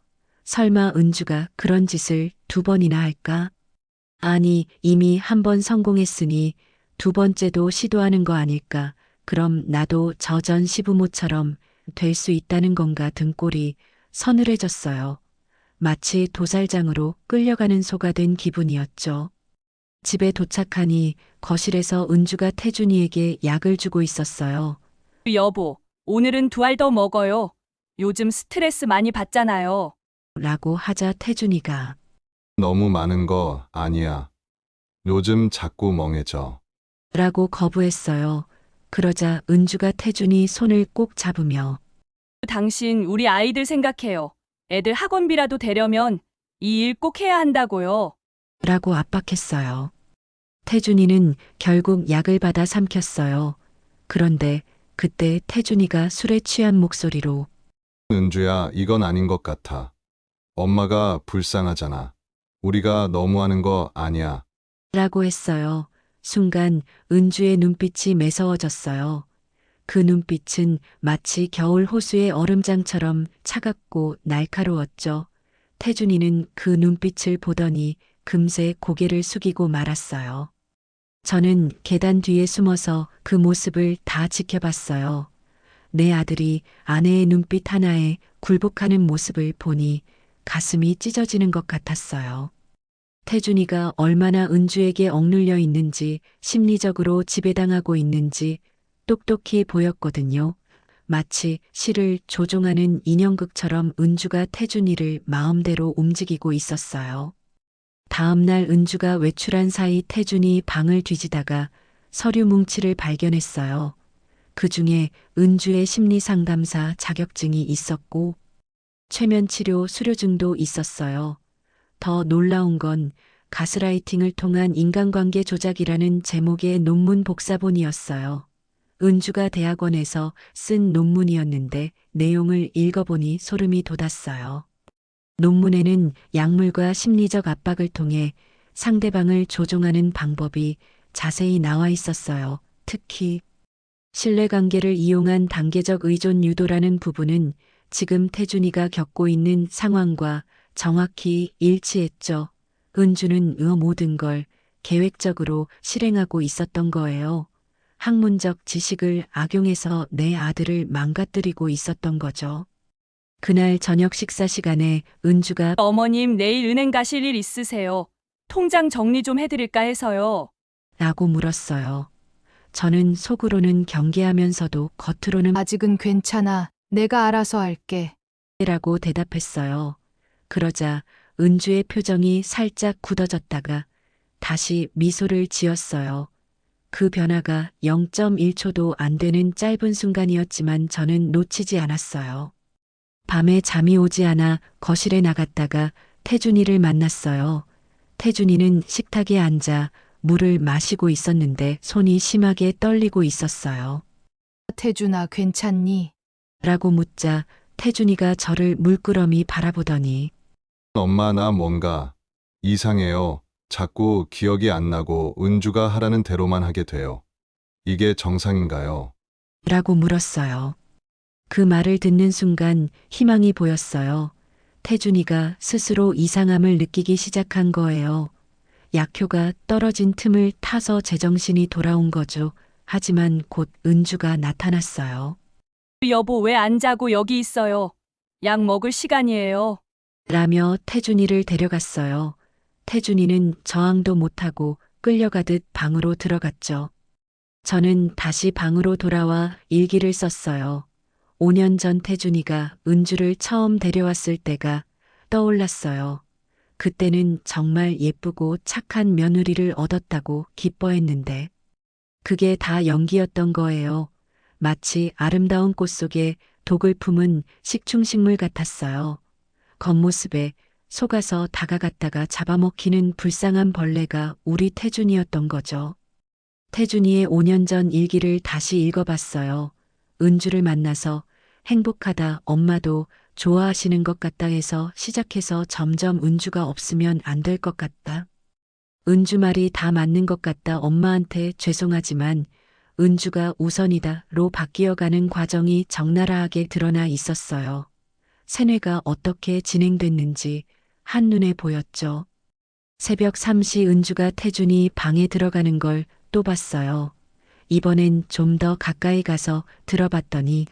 [SPEAKER 2] 설마 은주가 그런 짓을 2번이나 할까? 아니, 이미 1번 성공했으니 2번째도 시도하는 거 아닐까? 그럼 나도 저 전 시부모처럼 될 수 있다는 건가 등골이 서늘해졌어요. 마치 도살장으로 끌려가는 소가 된 기분이었죠. 집에 도착하니 거실에서 은주가 태준이에게 약을 주고 있었어요.
[SPEAKER 4] 여보, 오늘은 2알 더 먹어요. 요즘 스트레스 많이 받잖아요.
[SPEAKER 2] 라고 하자 태준이가
[SPEAKER 3] 너무 많은 거 아니야. 요즘 자꾸 멍해져.
[SPEAKER 2] 라고 거부했어요. 그러자 은주가 태준이 손을 꼭 잡으며
[SPEAKER 4] 당신 우리 아이들 생각해요. 애들 학원비라도 대려면 이 일 꼭 해야 한다고요.
[SPEAKER 2] 라고 압박했어요. 태준이는 결국 약을 받아 삼켰어요. 그런데 그때 태준이가 술에 취한 목소리로
[SPEAKER 3] 은주야, 이건 아닌 것 같아. 엄마가 불쌍하잖아. 우리가 너무하는 거 아니야.
[SPEAKER 2] 라고 했어요. 순간 은주의 눈빛이 매서워졌어요. 그 눈빛은 마치 겨울 호수의 얼음장처럼 차갑고 날카로웠죠. 태준이는 그 눈빛을 보더니 금세 고개를 숙이고 말았어요. 저는 계단 뒤에 숨어서 그 모습을 다 지켜봤어요. 내 아들이 아내의 눈빛 하나에 굴복하는 모습을 보니 가슴이 찢어지는 것 같았어요. 태준이가 얼마나 은주에게 억눌려 있는지, 심리적으로 지배당하고 있는지 똑똑히 보였거든요. 마치 실을 조종하는 인형극처럼 은주가 태준이를 마음대로 움직이고 있었어요. 다음 날 은주가 외출한 사이 태준이 방을 뒤지다가 서류 뭉치를 발견했어요. 그 중에 은주의 심리상담사 자격증이 있었고 최면치료 수료증도 있었어요. 더 놀라운 건 가스라이팅을 통한 인간관계 조작이라는 제목의 논문 복사본이었어요. 은주가 대학원에서 쓴 논문이었는데 내용을 읽어보니 소름이 돋았어요. 논문에는 약물과 심리적 압박을 통해 상대방을 조종하는 방법이 자세히 나와 있었어요. 특히 신뢰관계를 이용한 단계적 의존 유도라는 부분은 지금 태준이가 겪고 있는 상황과 정확히 일치했죠. 은주는 이 모든 걸 계획적으로 실행하고 있었던 거예요. 학문적 지식을 악용해서 내 아들을 망가뜨리고 있었던 거죠. 그날 저녁 식사 시간에 은주가
[SPEAKER 4] 어머님 내일 은행 가실 일 있으세요? 통장 정리 좀 해드릴까 해서요.
[SPEAKER 2] 라고 물었어요. 저는 속으로는 경계하면서도 겉으로는
[SPEAKER 1] 아직은 괜찮아. 내가 알아서 할게.
[SPEAKER 2] 라고 대답했어요. 그러자 은주의 표정이 살짝 굳어졌다가 다시 미소를 지었어요. 그 변화가 0.1초도 안 되는 짧은 순간이었지만 저는 놓치지 않았어요. 밤에 잠이 오지 않아 거실에 나갔다가 태준이를 만났어요. 태준이는 식탁에 앉아 물을 마시고 있었는데 손이 심하게 떨리고 있었어요.
[SPEAKER 1] 태준아, 괜찮니?
[SPEAKER 2] 라고 묻자 태준이가 저를 물끄러미 바라보더니
[SPEAKER 3] 엄마, 나 뭔가 이상해요. 자꾸 기억이 안 나고 은주가 하라는 대로만 하게 돼요. 이게 정상인가요?
[SPEAKER 2] 라고 물었어요. 그 말을 듣는 순간 희망이 보였어요. 태준이가 스스로 이상함을 느끼기 시작한 거예요. 약효가 떨어진 틈을 타서 제정신이 돌아온 거죠. 하지만 곧 은주가 나타났어요.
[SPEAKER 4] 여보 왜 안 자고 여기 있어요? 약 먹을 시간이에요.
[SPEAKER 2] 라며 태준이를 데려갔어요. 태준이는 저항도 못하고 끌려가듯 방으로 들어갔죠. 저는 다시 방으로 돌아와 일기를 썼어요. 5년 전 태준이가 은주를 처음 데려왔을 때가 떠올랐어요. 그때는 정말 예쁘고 착한 며느리를 얻었다고 기뻐했는데 그게 다 연기였던 거예요. 마치 아름다운 꽃 속에 독을 품은 식충식물 같았어요. 겉모습에 속아서 다가갔다가 잡아먹히는 불쌍한 벌레가 우리 태준이였던 거죠. 태준이의 5년 전 일기를 다시 읽어봤어요. 은주를 만나서 행복하다, 엄마도 좋아하시는 것 같다 해서 시작해서 점점 은주가 없으면 안 될 것 같다. 은주 말이 다 맞는 것 같다. 엄마한테 죄송하지만 은주가 우선이다로 바뀌어가는 과정이 적나라하게 드러나 있었어요. 세뇌가 어떻게 진행됐는지 한눈에 보였죠. 새벽 3시 은주가 태준이 방에 들어가는 걸 또 봤어요. 이번엔 좀 더 가까이 가서 들어봤더니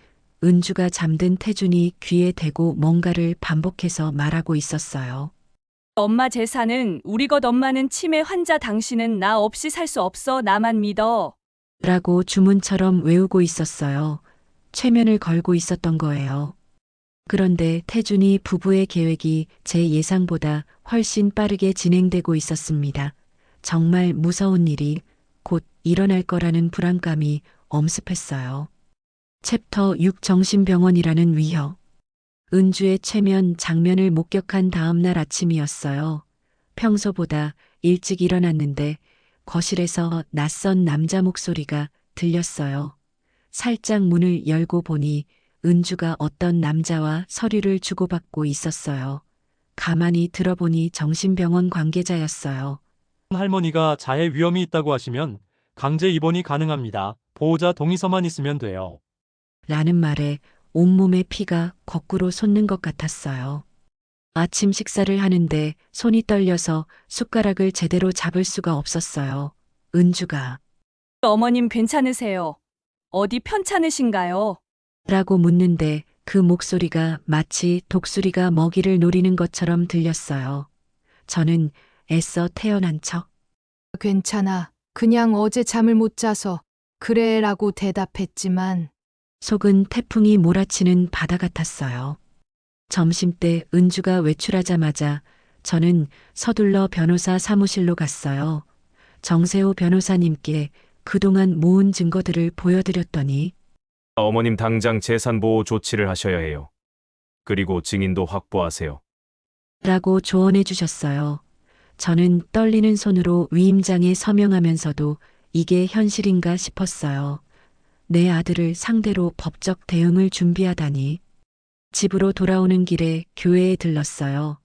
[SPEAKER 2] 은주가 잠든 태준이 귀에 대고 뭔가를 반복해서 말하고 있었어요.
[SPEAKER 4] 엄마 재산은 우리 것, 엄마는 치매 환자, 당신은 나 없이 살 수 없어. 나만 믿어.
[SPEAKER 2] 라고 주문처럼 외우고 있었어요. 최면을 걸고 있었던 거예요. 그런데 태준이 부부의 계획이 제 예상보다 훨씬 빠르게 진행되고 있었습니다. 정말 무서운 일이 곧 일어날 거라는 불안감이 엄습했어요. 챕터 6 정신병원이라는 위협. 은주의 최면 장면을 목격한 다음 날 아침이었어요. 평소보다 일찍 일어났는데 거실에서 낯선 남자 목소리가 들렸어요. 살짝 문을 열고 보니 은주가 어떤 남자와 서류를 주고받고 있었어요. 가만히 들어보니 정신병원 관계자였어요.
[SPEAKER 10] 할머니가 자해 위험이 있다고 하시면 강제 입원이 가능합니다. 보호자 동의서만 있으면 돼요.
[SPEAKER 2] 라는 말에 온몸에 피가 거꾸로 솟는 것 같았어요. 아침 식사를 하는데 손이 떨려서 숟가락을 제대로 잡을 수가 없었어요. 은주가
[SPEAKER 4] 어머님 괜찮으세요? 어디 편찮으신가요?
[SPEAKER 2] 라고 묻는데 그 목소리가 마치 독수리가 먹이를 노리는 것처럼 들렸어요. 저는 애써 태어난 척
[SPEAKER 1] 괜찮아. 그냥 어제 잠을 못 자서 그래 라고 대답했지만
[SPEAKER 2] 속은 태풍이 몰아치는 바다 같았어요. 점심때 은주가 외출하자마자 저는 서둘러 변호사 사무실로 갔어요. 정세호 변호사님께 그동안 모은 증거들을 보여드렸더니
[SPEAKER 6] 어머님 당장 재산 보호 조치를 하셔야 해요. 그리고 증인도 확보하세요.
[SPEAKER 2] 라고 조언해 주셨어요. 저는 떨리는 손으로 위임장에 서명하면서도 이게 현실인가 싶었어요. 내 아들을 상대로 법적 대응을 준비하다니. 집으로 돌아오는 길에 교회에 들렀어요.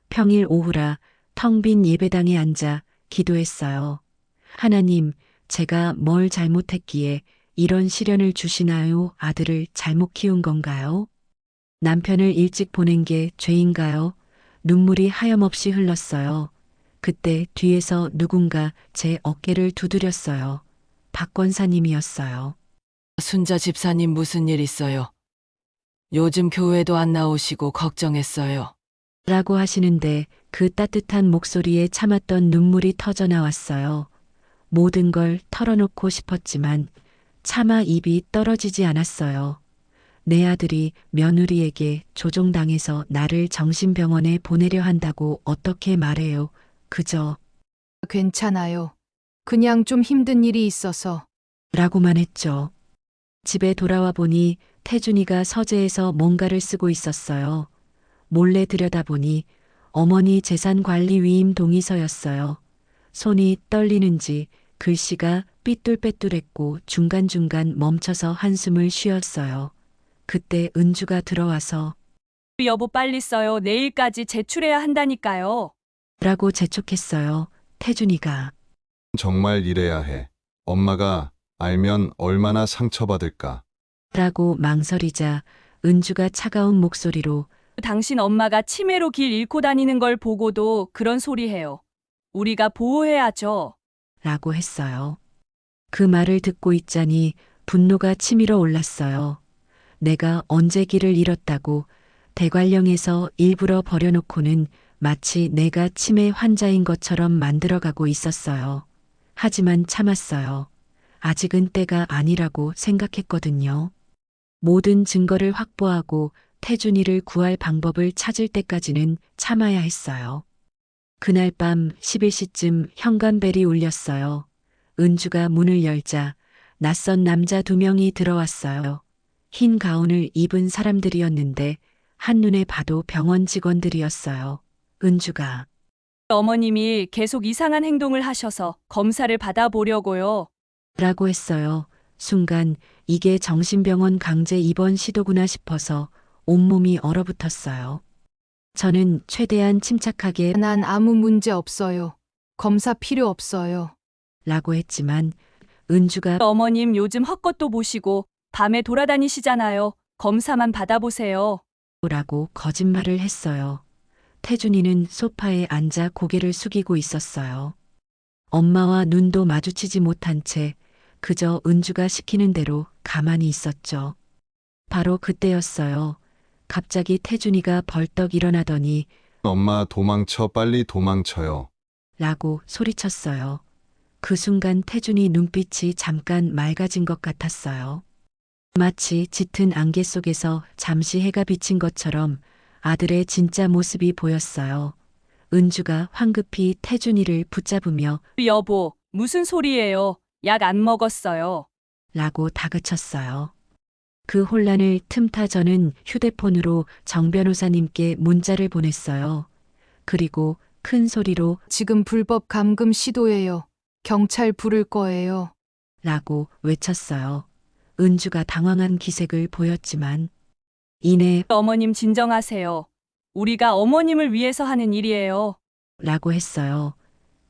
[SPEAKER 2] 평일 오후라 텅 빈 예배당에 앉아 기도했어요. 하나님, 제가 뭘 잘못했기에 이런 시련을 주시나요? 아들을 잘못 키운 건가요? 남편을 일찍 보낸 게 죄인가요? 눈물이 하염없이 흘렀어요. 그때 뒤에서 누군가 제 어깨를 두드렸어요. 박 권사님이었어요.
[SPEAKER 5] 순자 집사님 무슨 일 있어요? 요즘 교회도 안 나오시고 걱정했어요.
[SPEAKER 2] 라고 하시는데 그 따뜻한 목소리에 참았던 눈물이 터져 나왔어요. 모든 걸 털어놓고 싶었지만 차마 입이 떨어지지 않았어요. 내 아들이 며느리에게 조종당해서 나를 정신병원에 보내려 한다고 어떻게 말해요. 그저
[SPEAKER 1] 괜찮아요. 그냥 좀 힘든 일이 있어서.
[SPEAKER 2] 라고만 했죠. 집에 돌아와 보니 태준이가 서재에서 뭔가를 쓰고 있었어요. 몰래 들여다보니 어머니 재산관리위임 동의서였어요. 손이 떨리는지 글씨가 삐뚤빼뚤했고 중간중간 멈춰서 한숨을 쉬었어요. 그때 은주가 들어와서
[SPEAKER 4] 여보 빨리 써요. 내일까지 제출해야 한다니까요.
[SPEAKER 2] 라고 재촉했어요. 태준이가
[SPEAKER 3] 정말 이래야 해. 엄마가 알면 얼마나 상처받을까.
[SPEAKER 2] 라고 망설이자 은주가 차가운 목소리로
[SPEAKER 4] 당신 엄마가 치매로 길 잃고 다니는 걸 보고도 그런 소리 해요. 우리가 보호해야죠.
[SPEAKER 2] 라고 했어요. 그 말을 듣고 있자니 분노가 치밀어 올랐어요. 내가 언제 길을 잃었다고 대관령에서 일부러 버려놓고는 마치 내가 치매 환자인 것처럼 만들어가고 있었어요. 하지만 참았어요. 아직은 때가 아니라고 생각했거든요. 모든 증거를 확보하고 태준이를 구할 방법을 찾을 때까지는 참아야 했어요. 그날 밤 11시쯤 현관벨이 울렸어요. 은주가 문을 열자 낯선 남자 2명이 들어왔어요. 흰 가운을 입은 사람들이었는데 한눈에 봐도 병원 직원들이었어요. 은주가
[SPEAKER 4] 어머님이 계속 이상한 행동을 하셔서 검사를 받아보려고요.
[SPEAKER 2] 라고 했어요. 순간 이게 정신병원 강제 입원 시도구나 싶어서 온몸이 얼어붙었어요. 저는 최대한 침착하게
[SPEAKER 1] 난 아무 문제 없어요. 검사 필요 없어요.
[SPEAKER 2] 라고 했지만 은주가
[SPEAKER 4] 어머님 요즘 헛것도 보시고 밤에 돌아다니시잖아요. 검사만 받아보세요.
[SPEAKER 2] 라고 거짓말을 했어요. 태준이는 소파에 앉아 고개를 숙이고 있었어요. 엄마와 눈도 마주치지 못한 채 그저 은주가 시키는 대로 가만히 있었죠. 바로 그때였어요. 갑자기 태준이가 벌떡 일어나더니
[SPEAKER 3] 엄마 도망쳐, 빨리 도망쳐요.
[SPEAKER 2] 라고 소리쳤어요. 그 순간 태준이 눈빛이 잠깐 맑아진 것 같았어요. 마치 짙은 안개 속에서 잠시 해가 비친 것처럼 아들의 진짜 모습이 보였어요. 은주가 황급히 태준이를 붙잡으며
[SPEAKER 4] 여보, 무슨 소리예요? 약 안 먹었어요.
[SPEAKER 2] 라고 다그쳤어요. 그 혼란을 틈타 저는 휴대폰으로 정 변호사님께 문자를 보냈어요. 그리고 큰 소리로
[SPEAKER 1] 지금 불법 감금 시도예요. 경찰 부를 거예요.
[SPEAKER 2] 라고 외쳤어요. 은주가 당황한 기색을 보였지만 이내
[SPEAKER 4] 어머님 진정하세요. 우리가 어머님을 위해서 하는 일이에요.
[SPEAKER 2] 라고 했어요.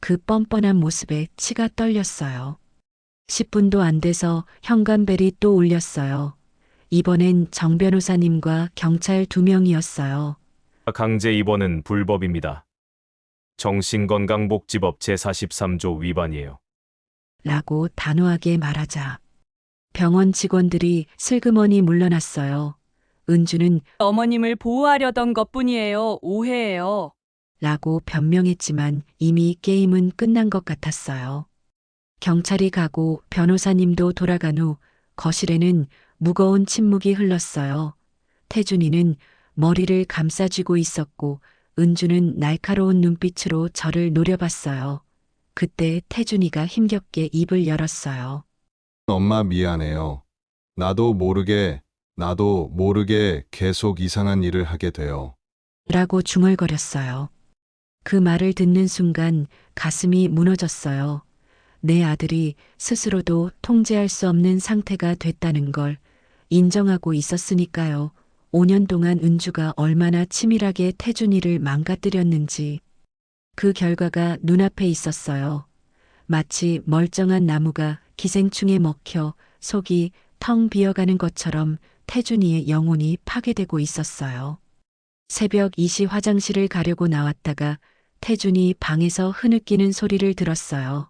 [SPEAKER 2] 그 뻔뻔한 모습에 치가 떨렸어요. 10분도 안 돼서 현관벨이 또 울렸어요. 이번엔 정 변호사님과 경찰 2명이었어요.
[SPEAKER 6] 강제 입원은 불법입니다. 정신건강복지법 제43조 위반이에요.
[SPEAKER 2] 라고 단호하게 말하자 병원 직원들이 슬그머니 물러났어요. 은주는
[SPEAKER 4] 어머님을 보호하려던 것뿐이에요. 오해예요.
[SPEAKER 2] 라고 변명했지만 이미 게임은 끝난 것 같았어요. 경찰이 가고 변호사님도 돌아간 후 거실에는 무거운 침묵이 흘렀어요. 태준이는 머리를 감싸쥐고 있었고 은주는 날카로운 눈빛으로 저를 노려봤어요. 그때 태준이가 힘겹게 입을 열었어요.
[SPEAKER 3] 엄마 미안해요. 나도 모르게 계속 이상한 일을 하게 돼요.
[SPEAKER 2] 라고 중얼거렸어요. 그 말을 듣는 순간 가슴이 무너졌어요. 내 아들이 스스로도 통제할 수 없는 상태가 됐다는 걸 인정하고 있었으니까요. 5년 동안 은주가 얼마나 치밀하게 태준이를 망가뜨렸는지 그 결과가 눈앞에 있었어요. 마치 멀쩡한 나무가 기생충에 먹혀 속이 텅 비어가는 것처럼 태준이의 영혼이 파괴되고 있었어요. 새벽 2시 화장실을 가려고 나왔다가 태준이 방에서 흐느끼는 소리를 들었어요.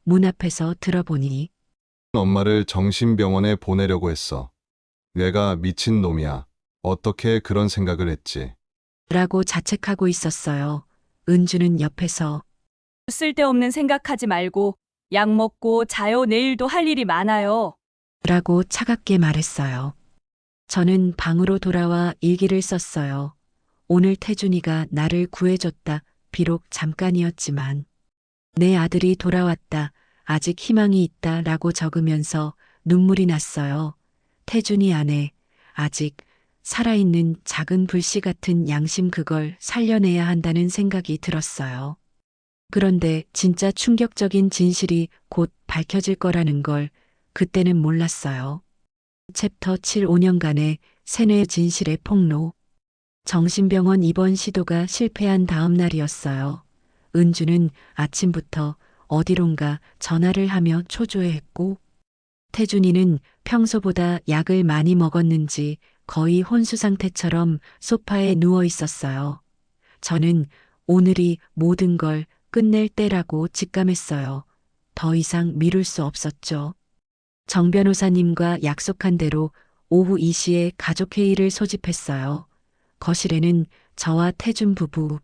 [SPEAKER 2] 문 앞에서 들어보니
[SPEAKER 3] 엄마를 정신병원에 보내려고 했어. 얘가 미친 놈이야. 어떻게 그런 생각을 했지?
[SPEAKER 2] 라고 자책하고 있었어요. 은주는 옆에서
[SPEAKER 4] 쓸데없는 생각하지 말고 약 먹고 자요. 내일도 할 일이 많아요.
[SPEAKER 2] 라고 차갑게 말했어요. 저는 방으로 돌아와 일기를 썼어요. 오늘 태준이가 나를 구해줬다. 비록 잠깐이었지만. 내 아들이 돌아왔다. 아직 희망이 있다. 라고 적으면서 눈물이 났어요. 태준이 안에 아직 살아있는 작은 불씨 같은 양심, 그걸 살려내야 한다는 생각이 들었어요. 그런데 진짜 충격적인 진실이 곧 밝혀질 거라는 걸 그때는 몰랐어요. 챕터 7, 5년간의 세뇌 진실의 폭로. 정신병원 입원 시도가 실패한 다음 날이었어요. 은주는 아침부터 어디론가 전화를 하며 초조해했고, 태준이는 평소보다 약을 많이 먹었는지 거의 혼수 상태처럼 소파에 누워 있었어요. 저는 오늘이 모든 걸 끝낼 때라고 직감했어요. 더 이상 미룰 수 없었죠. 정 변호사님과 약속한 대로 오후 2시에 가족회의를 소집했어요. 거실에는 저와 태준 부부,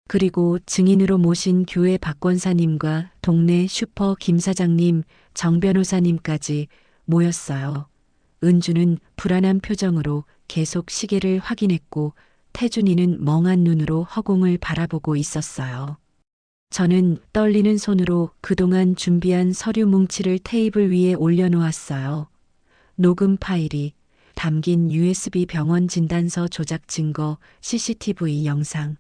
[SPEAKER 2] 그리고 증인으로 모신 교회 박 권사님과 동네 슈퍼 김 사장님, 정 변호사님까지 모였어요. 은주는 불안한 표정으로 계속 시계를 확인했고 태준이는 멍한 눈으로 허공을 바라보고 있었어요. 저는 떨리는 손으로 그동안 준비한 서류 뭉치를 테이블 위에 올려놓았어요. 녹음 파일이 담긴 USB 병원 진단서 조작 증거, CCTV 영상,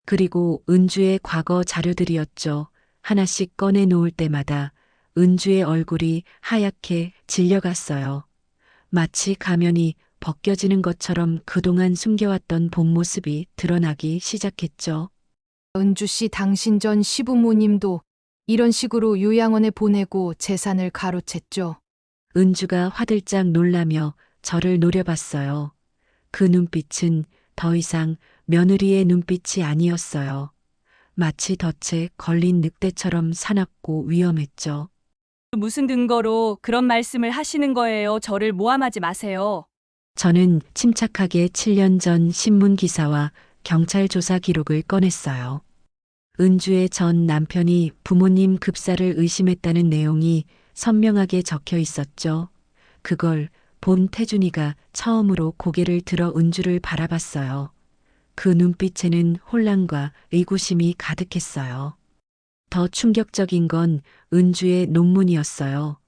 [SPEAKER 2] 그리고 은주의 과거 자료들이었죠. 하나씩 꺼내 놓을 때마다 은주의 얼굴이 하얗게 질려갔어요. 마치 가면이 벗겨지는 것처럼 그동안 숨겨왔던 본 모습이 드러나기 시작했죠.
[SPEAKER 1] 은주 씨, 당신 전 시부모님도 이런 식으로 요양원에 보내고 재산을 가로챘죠.
[SPEAKER 2] 은주가 화들짝 놀라며 저를 노려봤어요. 그 눈빛은 더 이상 며느리의 눈빛이 아니었어요. 마치 덫에 걸린 늑대처럼 사납고 위험했죠.
[SPEAKER 4] 무슨 근거로 그런 말씀을 하시는 거예요? 저를 모함하지 마세요.
[SPEAKER 2] 저는 침착하게 7년 전 신문 기사와 경찰 조사 기록을 꺼냈어요. 은주의 전 남편이 부모님 급사를 의심했다는 내용이 선명하게 적혀 있었죠. 그걸 본 태준이가 처음으로 고개를 들어 은주를 바라봤어요. 그 눈빛에는 혼란과 의구심이 가득했어요. 더 충격적인 건 은주의 논문이었어요.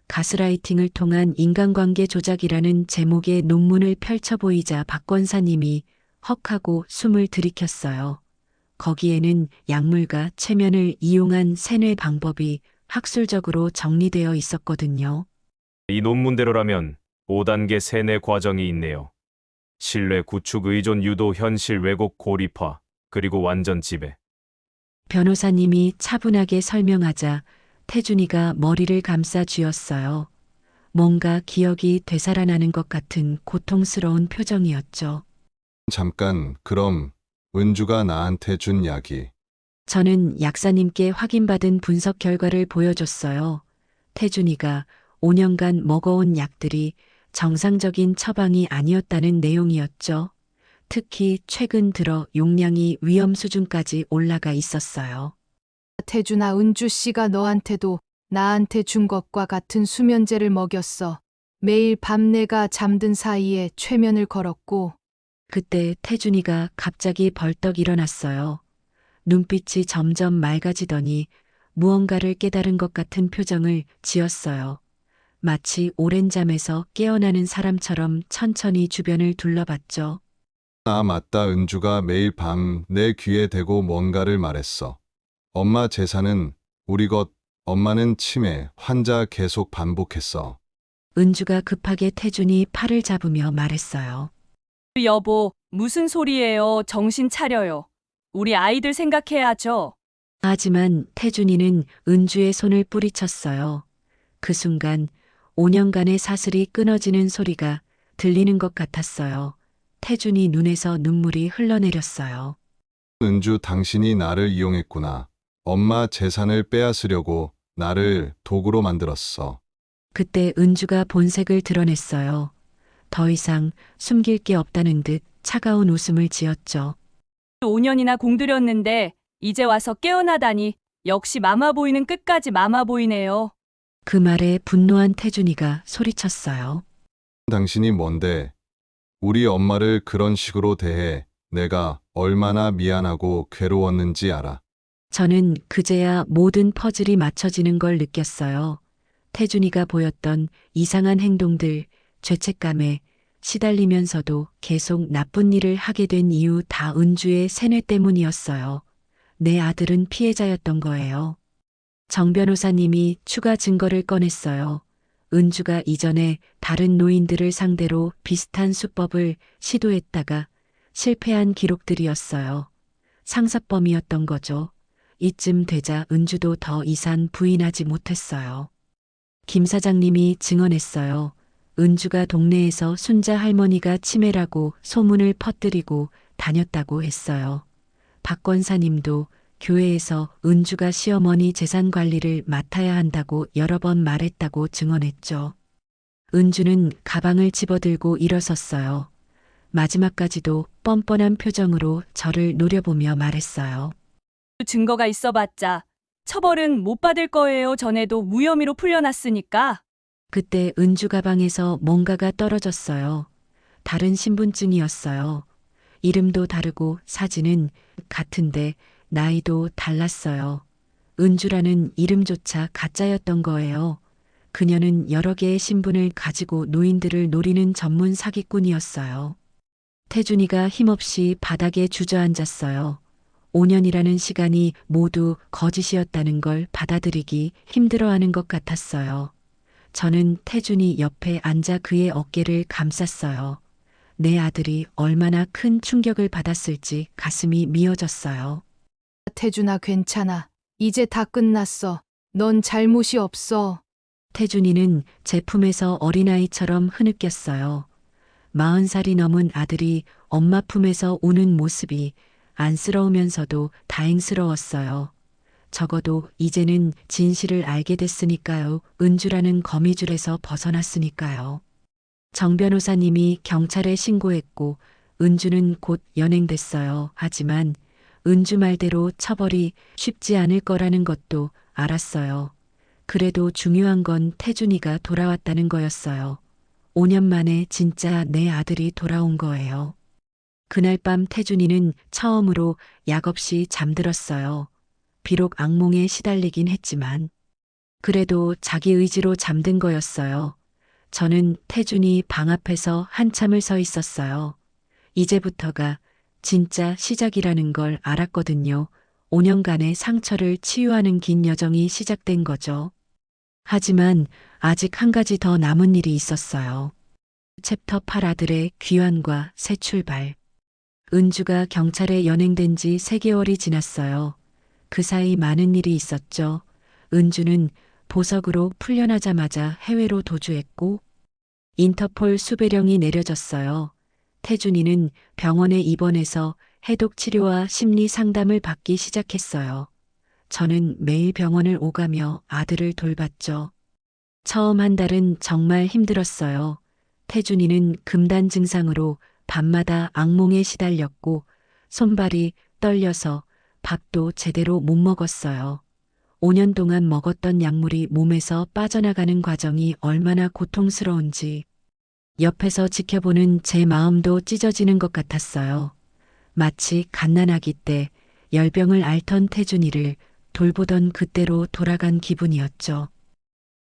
[SPEAKER 2] 가스라이팅을 통한 인간관계 조작이라는 제목의 논문을 펼쳐 보이자 박 권사님이 헉하고 숨을 들이켰어요. 거기에는 약물과 최면을 이용한 세뇌 방법이 학술적으로 정리되어 있었거든요.
[SPEAKER 6] 이 논문대로라면 5단계 세뇌 과정이 있네요. 신뢰 구축, 의존 유도, 현실 왜곡, 고립화, 그리고 완전 지배.
[SPEAKER 2] 변호사님이 차분하게 설명하자 태준이가 머리를 감싸 쥐었어요. 뭔가 기억이 되살아나는 것 같은 고통스러운 표정이었죠.
[SPEAKER 3] 잠깐, 그럼 은주가 나한테 준 약이
[SPEAKER 2] 저는 약사님께 확인받은 분석 결과를 보여줬어요. 태준이가 5년간 먹어온 약들이 정상적인 처방이 아니었다는 내용이었죠. 특히 최근 들어 용량이 위험 수준까지 올라가 있었어요.
[SPEAKER 1] 태준아, 은주 씨가 너한테도 나한테 준 것과 같은 수면제를 먹였어. 매일 밤 내가 잠든 사이에 최면을 걸었고.
[SPEAKER 2] 그때 태준이가 갑자기 벌떡 일어났어요. 눈빛이 점점 맑아지더니 무언가를 깨달은 것 같은 표정을 지었어요. 마치 오랜 잠에서 깨어나는 사람처럼 천천히 주변을 둘러봤죠.
[SPEAKER 3] 아, 맞다. 은주가 매일 밤 내 귀에 대고 뭔가를 말했어. 엄마 재산은 우리 것, 엄마는 치매, 환자, 계속 반복했어.
[SPEAKER 2] 은주가 급하게 태준이 팔을 잡으며 말했어요.
[SPEAKER 4] 여보, 무슨 소리예요? 정신 차려요. 우리 아이들 생각해야죠.
[SPEAKER 2] 하지만 태준이는 은주의 손을 뿌리쳤어요. 그 순간 5년간의 사슬이 끊어지는 소리가 들리는 것 같았어요. 태준이 눈에서 눈물이 흘러내렸어요.
[SPEAKER 3] 은주, 당신이 나를 이용했구나. 엄마 재산을 빼앗으려고 나를 도구로 만들었어.
[SPEAKER 2] 그때 은주가 본색을 드러냈어요. 더 이상 숨길 게 없다는 듯 차가운 웃음을 지었죠.
[SPEAKER 4] 5년이나 공들였는데 이제 와서 깨어나다니 역시 마마보이는 끝까지 마마보이네요.
[SPEAKER 2] 그 말에 분노한 태준이가 소리쳤어요.
[SPEAKER 3] 당신이 뭔데? 우리 엄마를 그런 식으로 대해. 내가 얼마나 미안하고 괴로웠는지 알아.
[SPEAKER 2] 저는 그제야 모든 퍼즐이 맞춰지는 걸 느꼈어요. 태준이가 보였던 이상한 행동들, 죄책감에 시달리면서도 계속 나쁜 일을 하게 된 이유 다 은주의 세뇌 때문이었어요. 내 아들은 피해자였던 거예요. 정 변호사님이 추가 증거를 꺼냈어요. 은주가 이전에 다른 노인들을 상대로 비슷한 수법을 시도했다가 실패한 기록들이었어요. 상사범이었던 거죠. 이쯤 되자 은주도 더 이상 부인하지 못했어요. 김 사장님이 증언했어요. 은주가 동네에서 순자 할머니가 치매라고 소문을 퍼뜨리고 다녔다고 했어요. 박 권사님도 교회에서 은주가 시어머니 재산 관리를 맡아야 한다고 여러 번 말했다고 증언했죠. 은주는 가방을 집어들고 일어섰어요. 마지막까지도 뻔뻔한 표정으로 저를 노려보며 말했어요.
[SPEAKER 4] 증거가 있어봤자 처벌은 못 받을 거예요. 전에도 무혐의로 풀려났으니까.
[SPEAKER 2] 그때 은주 가방에서 뭔가가 떨어졌어요. 다른 신분증이었어요. 이름도 다르고 사진은 같은데 나이도 달랐어요. 은주라는 이름조차 가짜였던 거예요. 그녀는 여러 개의 신분을 가지고 노인들을 노리는 전문 사기꾼이었어요. 태준이가 힘없이 바닥에 주저앉았어요. 5년이라는 시간이 모두 거짓이었다는 걸 받아들이기 힘들어하는 것 같았어요. 저는 태준이 옆에 앉아 그의 어깨를 감쌌어요. 내 아들이 얼마나 큰 충격을 받았을지 가슴이 미어졌어요.
[SPEAKER 1] 태준아, 괜찮아. 이제 다 끝났어. 넌 잘못이 없어.
[SPEAKER 2] 태준이는 제 품에서 어린아이처럼 흐느꼈어요. 40살이 넘은 아들이 엄마 품에서 우는 모습이 안쓰러우면서도 다행스러웠어요. 적어도 이제는 진실을 알게 됐으니까요. 은주라는 거미줄에서 벗어났으니까요. 정 변호사님이 경찰에 신고했고 은주는 곧 연행됐어요. 하지만 은주 말대로 처벌이 쉽지 않을 거라는 것도 알았어요. 그래도 중요한 건 태준이가 돌아왔다는 거였어요. 5년 만에 진짜 내 아들이 돌아온 거예요. 그날 밤 태준이는 처음으로 약없이 잠들었어요. 비록 악몽에 시달리긴 했지만 그래도 자기 의지로 잠든 거였어요. 저는 태준이 방 앞에서 한참을 서 있었어요. 이제부터가 진짜 시작이라는 걸 알았거든요. 5년간의 상처를 치유하는 긴 여정이 시작된 거죠. 하지만 아직 한 가지 더 남은 일이 있었어요. 챕터 8 아들의 귀환과 새 출발. 은주가 경찰에 연행된 지 3개월이 지났어요. 그 사이 많은 일이 있었죠. 은주는 보석으로 풀려나자마자 해외로 도주했고 인터폴 수배령이 내려졌어요. 태준이는 병원에 입원해서 해독 치료와 심리 상담을 받기 시작했어요. 저는 매일 병원을 오가며 아들을 돌봤죠. 처음 한 달은 정말 힘들었어요. 태준이는 금단 증상으로 밤마다 악몽에 시달렸고 손발이 떨려서 밥도 제대로 못 먹었어요. 5년 동안 먹었던 약물이 몸에서 빠져나가는 과정이 얼마나 고통스러운지 옆에서 지켜보는 제 마음도 찢어지는 것 같았어요. 마치 갓난아기 때 열병을 앓던 태준이를 돌보던 그때로 돌아간 기분이었죠.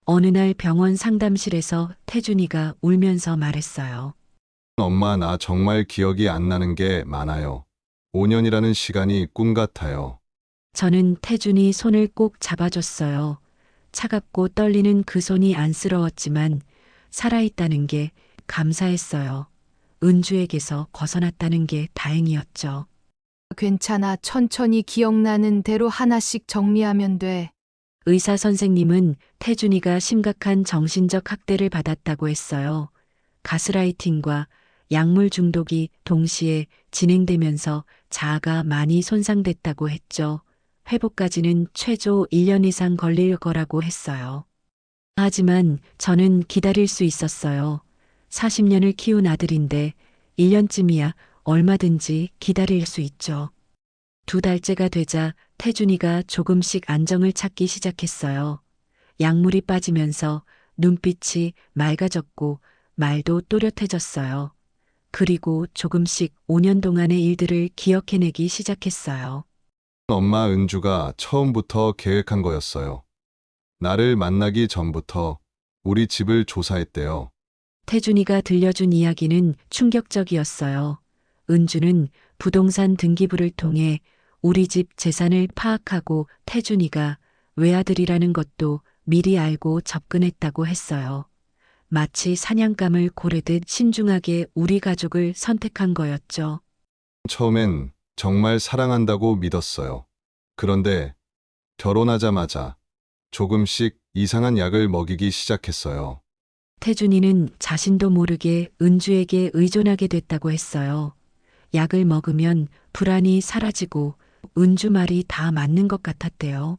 [SPEAKER 2] 어느 날 병원 상담실에서 태준이가 울면서 말했어요.
[SPEAKER 3] 엄마, 나 정말 기억이 안 나는 게 많아요. 5년이라는 시간이 꿈 같아요.
[SPEAKER 2] 저는 태준이 손을 꼭 잡아줬어요. 차갑고 떨리는 그 손이 안쓰러웠지만 살아있다는 게 감사했어요. 은주에게서 벗어났다는 게 다행이었죠.
[SPEAKER 1] 괜찮아. 천천히 기억나는 대로 하나씩 정리하면 돼.
[SPEAKER 2] 의사 선생님은 태준이가 심각한 정신적 학대를 받았다고 했어요. 가스라이팅과 약물 중독이 동시에 진행되면서 자아가 많이 손상됐다고 했죠. 회복까지는 최소 1년 이상 걸릴 거라고 했어요. 하지만 저는 기다릴 수 있었어요. 40년을 키운 아들인데 1년쯤이야 얼마든지 기다릴 수 있죠. 2달째가 되자 태준이가 조금씩 안정을 찾기 시작했어요. 약물이 빠지면서 눈빛이 맑아졌고 말도 또렷해졌어요. 그리고 조금씩 5년 동안의 일들을 기억해내기 시작했어요.
[SPEAKER 3] 엄마 은주가 처음부터 계획한 거였어요. 나를 만나기 전부터 우리 집을 조사했대요.
[SPEAKER 2] 태준이가 들려준 이야기는 충격적이었어요. 은주는 부동산 등기부를 통해 우리 집 재산을 파악하고 태준이가 외아들이라는 것도 미리 알고 접근했다고 했어요. 마치 사냥감을 고르듯 신중하게 우리 가족을 선택한 거였죠.
[SPEAKER 3] 처음엔 정말 사랑한다고 믿었어요. 그런데 결혼하자마자 조금씩 이상한 약을 먹이기 시작했어요.
[SPEAKER 2] 태준이는 자신도 모르게 은주에게 의존하게 됐다고 했어요. 약을 먹으면 불안이 사라지고 은주 말이 다 맞는 것 같았대요.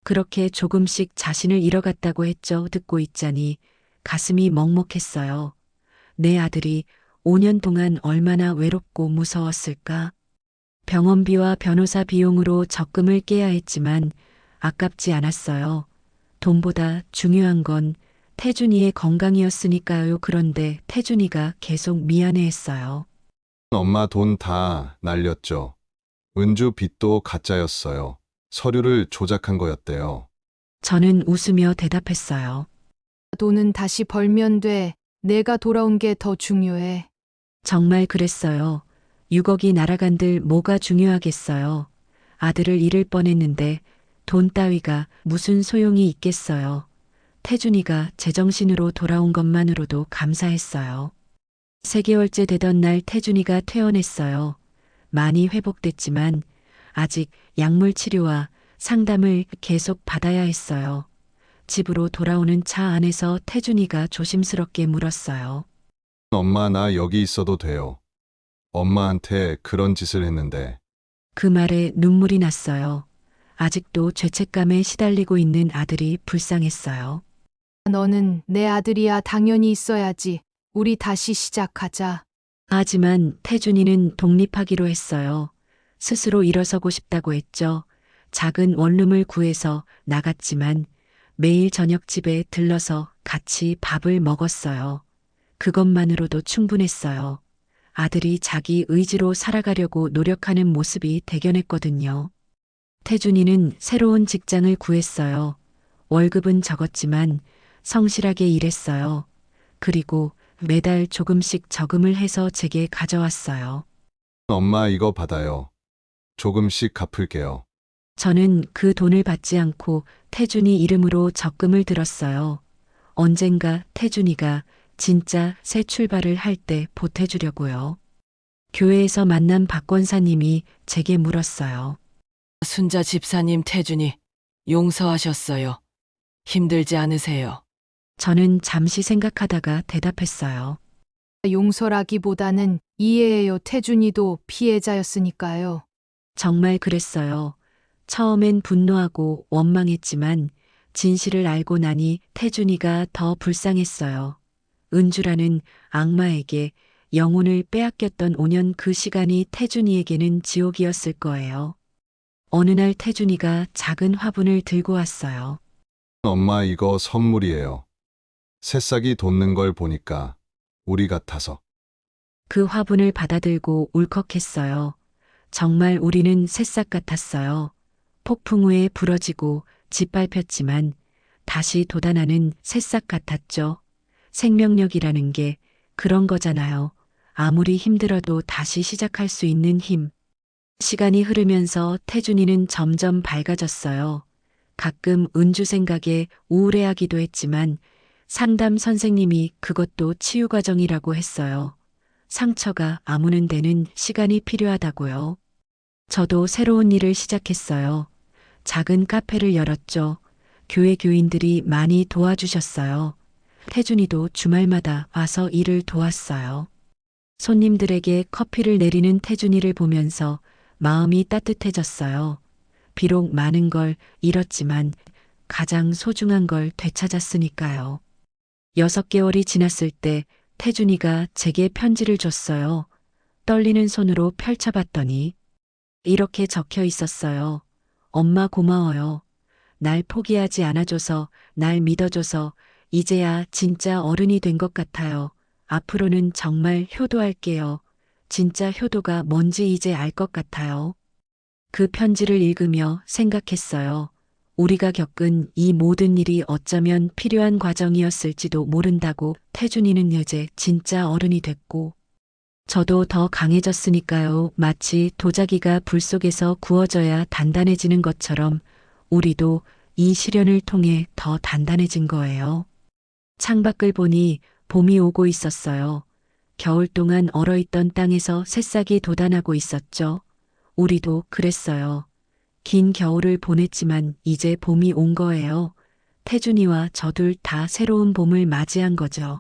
[SPEAKER 2] 그렇게 조금씩 자신을 잃어갔다고 했죠. 듣고 있자니 가슴이 먹먹했어요. 내 아들이 5년 동안 얼마나 외롭고 무서웠을까? 병원비와 변호사 비용으로 적금을 깨야 했지만 아깝지 않았어요. 돈보다 중요한 건 태준이의 건강이었으니까요. 그런데 태준이가 계속 미안해했어요.
[SPEAKER 3] 엄마 돈 다 날렸죠. 은주 빚도 가짜였어요. 서류를 조작한 거였대요.
[SPEAKER 2] 저는 웃으며 대답했어요.
[SPEAKER 1] 돈은 다시 벌면 돼. 내가 돌아온 게 더 중요해.
[SPEAKER 2] 정말 그랬어요. 6억이 날아간들 뭐가 중요하겠어요. 아들을 잃을 뻔했는데 돈 따위가 무슨 소용이 있겠어요. 태준이가 제정신으로 돌아온 것만으로도 감사했어요. 3개월째 되던 날 태준이가 퇴원했어요. 많이 회복됐지만 아직 약물 치료와 상담을 계속 받아야 했어요. 집으로 돌아오는 차 안에서 태준이가 조심스럽게 물었어요.
[SPEAKER 3] 엄마 나 여기 있어도 돼요. 엄마한테 그런 짓을 했는데.
[SPEAKER 2] 그 말에 눈물이 났어요. 아직도 죄책감에 시달리고 있는 아들이 불쌍했어요.
[SPEAKER 1] 너는 내 아들이야. 당연히 있어야지. 우리 다시 시작하자.
[SPEAKER 2] 하지만 태준이는 독립하기로 했어요. 스스로 일어서고 싶다고 했죠. 작은 원룸을 구해서 나갔지만 매일 저녁 집에 들러서 같이 밥을 먹었어요. 그것만으로도 충분했어요. 아들이 자기 의지로 살아가려고 노력하는 모습이 대견했거든요. 태준이는 새로운 직장을 구했어요. 월급은 적었지만 성실하게 일했어요. 그리고 매달 조금씩 저금을 해서 제게 가져왔어요.
[SPEAKER 3] 엄마 이거 받아요. 조금씩 갚을게요.
[SPEAKER 2] 저는 그 돈을 받지 않고 태준이 이름으로 적금을 들었어요. 언젠가 태준이가 진짜 새 출발을 할 때 보태주려고요. 교회에서 만난 박 권사님이 제게 물었어요.
[SPEAKER 5] 순자 집사님 태준이 용서하셨어요. 힘들지 않으세요?
[SPEAKER 2] 저는 잠시 생각하다가 대답했어요.
[SPEAKER 1] 용서라기보다는 이해해요. 태준이도 피해자였으니까요.
[SPEAKER 2] 정말 그랬어요. 처음엔 분노하고 원망했지만 진실을 알고 나니 태준이가 더 불쌍했어요. 은주라는 악마에게 영혼을 빼앗겼던 5년 그 시간이 태준이에게는 지옥이었을 거예요. 어느 날 태준이가 작은 화분을 들고 왔어요.
[SPEAKER 3] 엄마 이거 선물이에요. 새싹이 돋는 걸 보니까 우리 같아서.
[SPEAKER 2] 그 화분을 받아들고 울컥했어요. 정말 우리는 새싹 같았어요. 폭풍 후에 부러지고 짓밟혔지만 다시 돋아나는 새싹 같았죠. 생명력이라는 게 그런 거잖아요. 아무리 힘들어도 다시 시작할 수 있는 힘. 시간이 흐르면서 태준이는 점점 밝아졌어요. 가끔 은주 생각에 우울해하기도 했지만 상담 선생님이 그것도 치유 과정이라고 했어요. 상처가 아무는 데는 시간이 필요하다고요. 저도 새로운 일을 시작했어요. 작은 카페를 열었죠. 교회 교인들이 많이 도와주셨어요. 태준이도 주말마다 와서 일을 도왔어요. 손님들에게 커피를 내리는 태준이를 보면서 마음이 따뜻해졌어요. 비록 많은 걸 잃었지만 가장 소중한 걸 되찾았으니까요. 6개월이 지났을 때 태준이가 제게 편지를 줬어요. 떨리는 손으로 펼쳐봤더니 이렇게 적혀 있었어요. 엄마 고마워요. 날 포기하지 않아줘서, 날 믿어줘서 이제야 진짜 어른이 된 것 같아요. 앞으로는 정말 효도할게요. 진짜 효도가 뭔지 이제 알 것 같아요. 그 편지를 읽으며 생각했어요. 우리가 겪은 이 모든 일이 어쩌면 필요한 과정이었을지도 모른다고. 태준이는 이제 진짜 어른이 됐고 저도 더 강해졌으니까요. 마치 도자기가 불 속에서 구워져야 단단해지는 것처럼 우리도 이 시련을 통해 더 단단해진 거예요. 창밖을 보니 봄이 오고 있었어요. 겨울 동안 얼어있던 땅에서 새싹이 돋아나고 있었죠. 우리도 그랬어요. 긴 겨울을 보냈지만 이제 봄이 온 거예요. 태준이와 저둘 다 새로운 봄을 맞이한 거죠.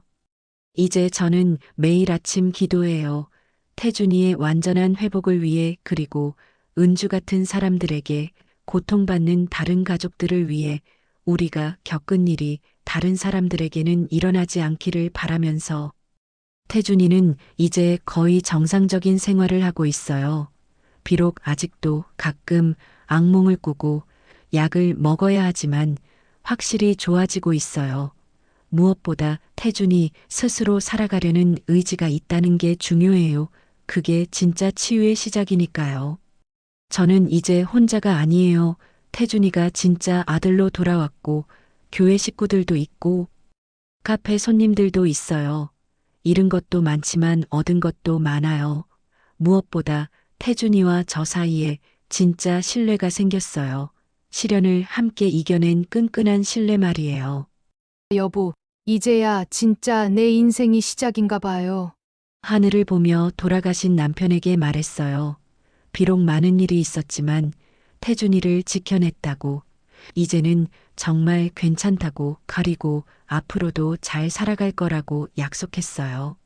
[SPEAKER 2] 이제 저는 매일 아침 기도해요. 태준이의 완전한 회복을 위해, 그리고 은주 같은 사람들에게, 고통받는 다른 가족들을 위해, 우리가 겪은 일이 다른 사람들에게는 일어나지 않기를 바라면서. 태준이는 이제 거의 정상적인 생활을 하고 있어요. 비록 아직도 가끔 악몽을 꾸고 약을 먹어야 하지만 확실히 좋아지고 있어요. 무엇보다 태준이 스스로 살아가려는 의지가 있다는 게 중요해요. 그게 진짜 치유의 시작이니까요. 저는 이제 혼자가 아니에요. 태준이가 진짜 아들로 돌아왔고, 교회 식구들도 있고, 카페 손님들도 있어요. 잃은 것도 많지만 얻은 것도 많아요. 무엇보다 태준이와 저 사이에 진짜 신뢰가 생겼어요. 시련을 함께 이겨낸 끈끈한 신뢰 말이에요.
[SPEAKER 1] 여보, 이제야 진짜 내 인생이 시작인가 봐요.
[SPEAKER 2] 하늘을 보며 돌아가신 남편에게 말했어요. 비록 많은 일이 있었지만 태준이를 지켜냈다고, 이제는 정말 괜찮다고, 그리고 앞으로도 잘 살아갈 거라고 약속했어요.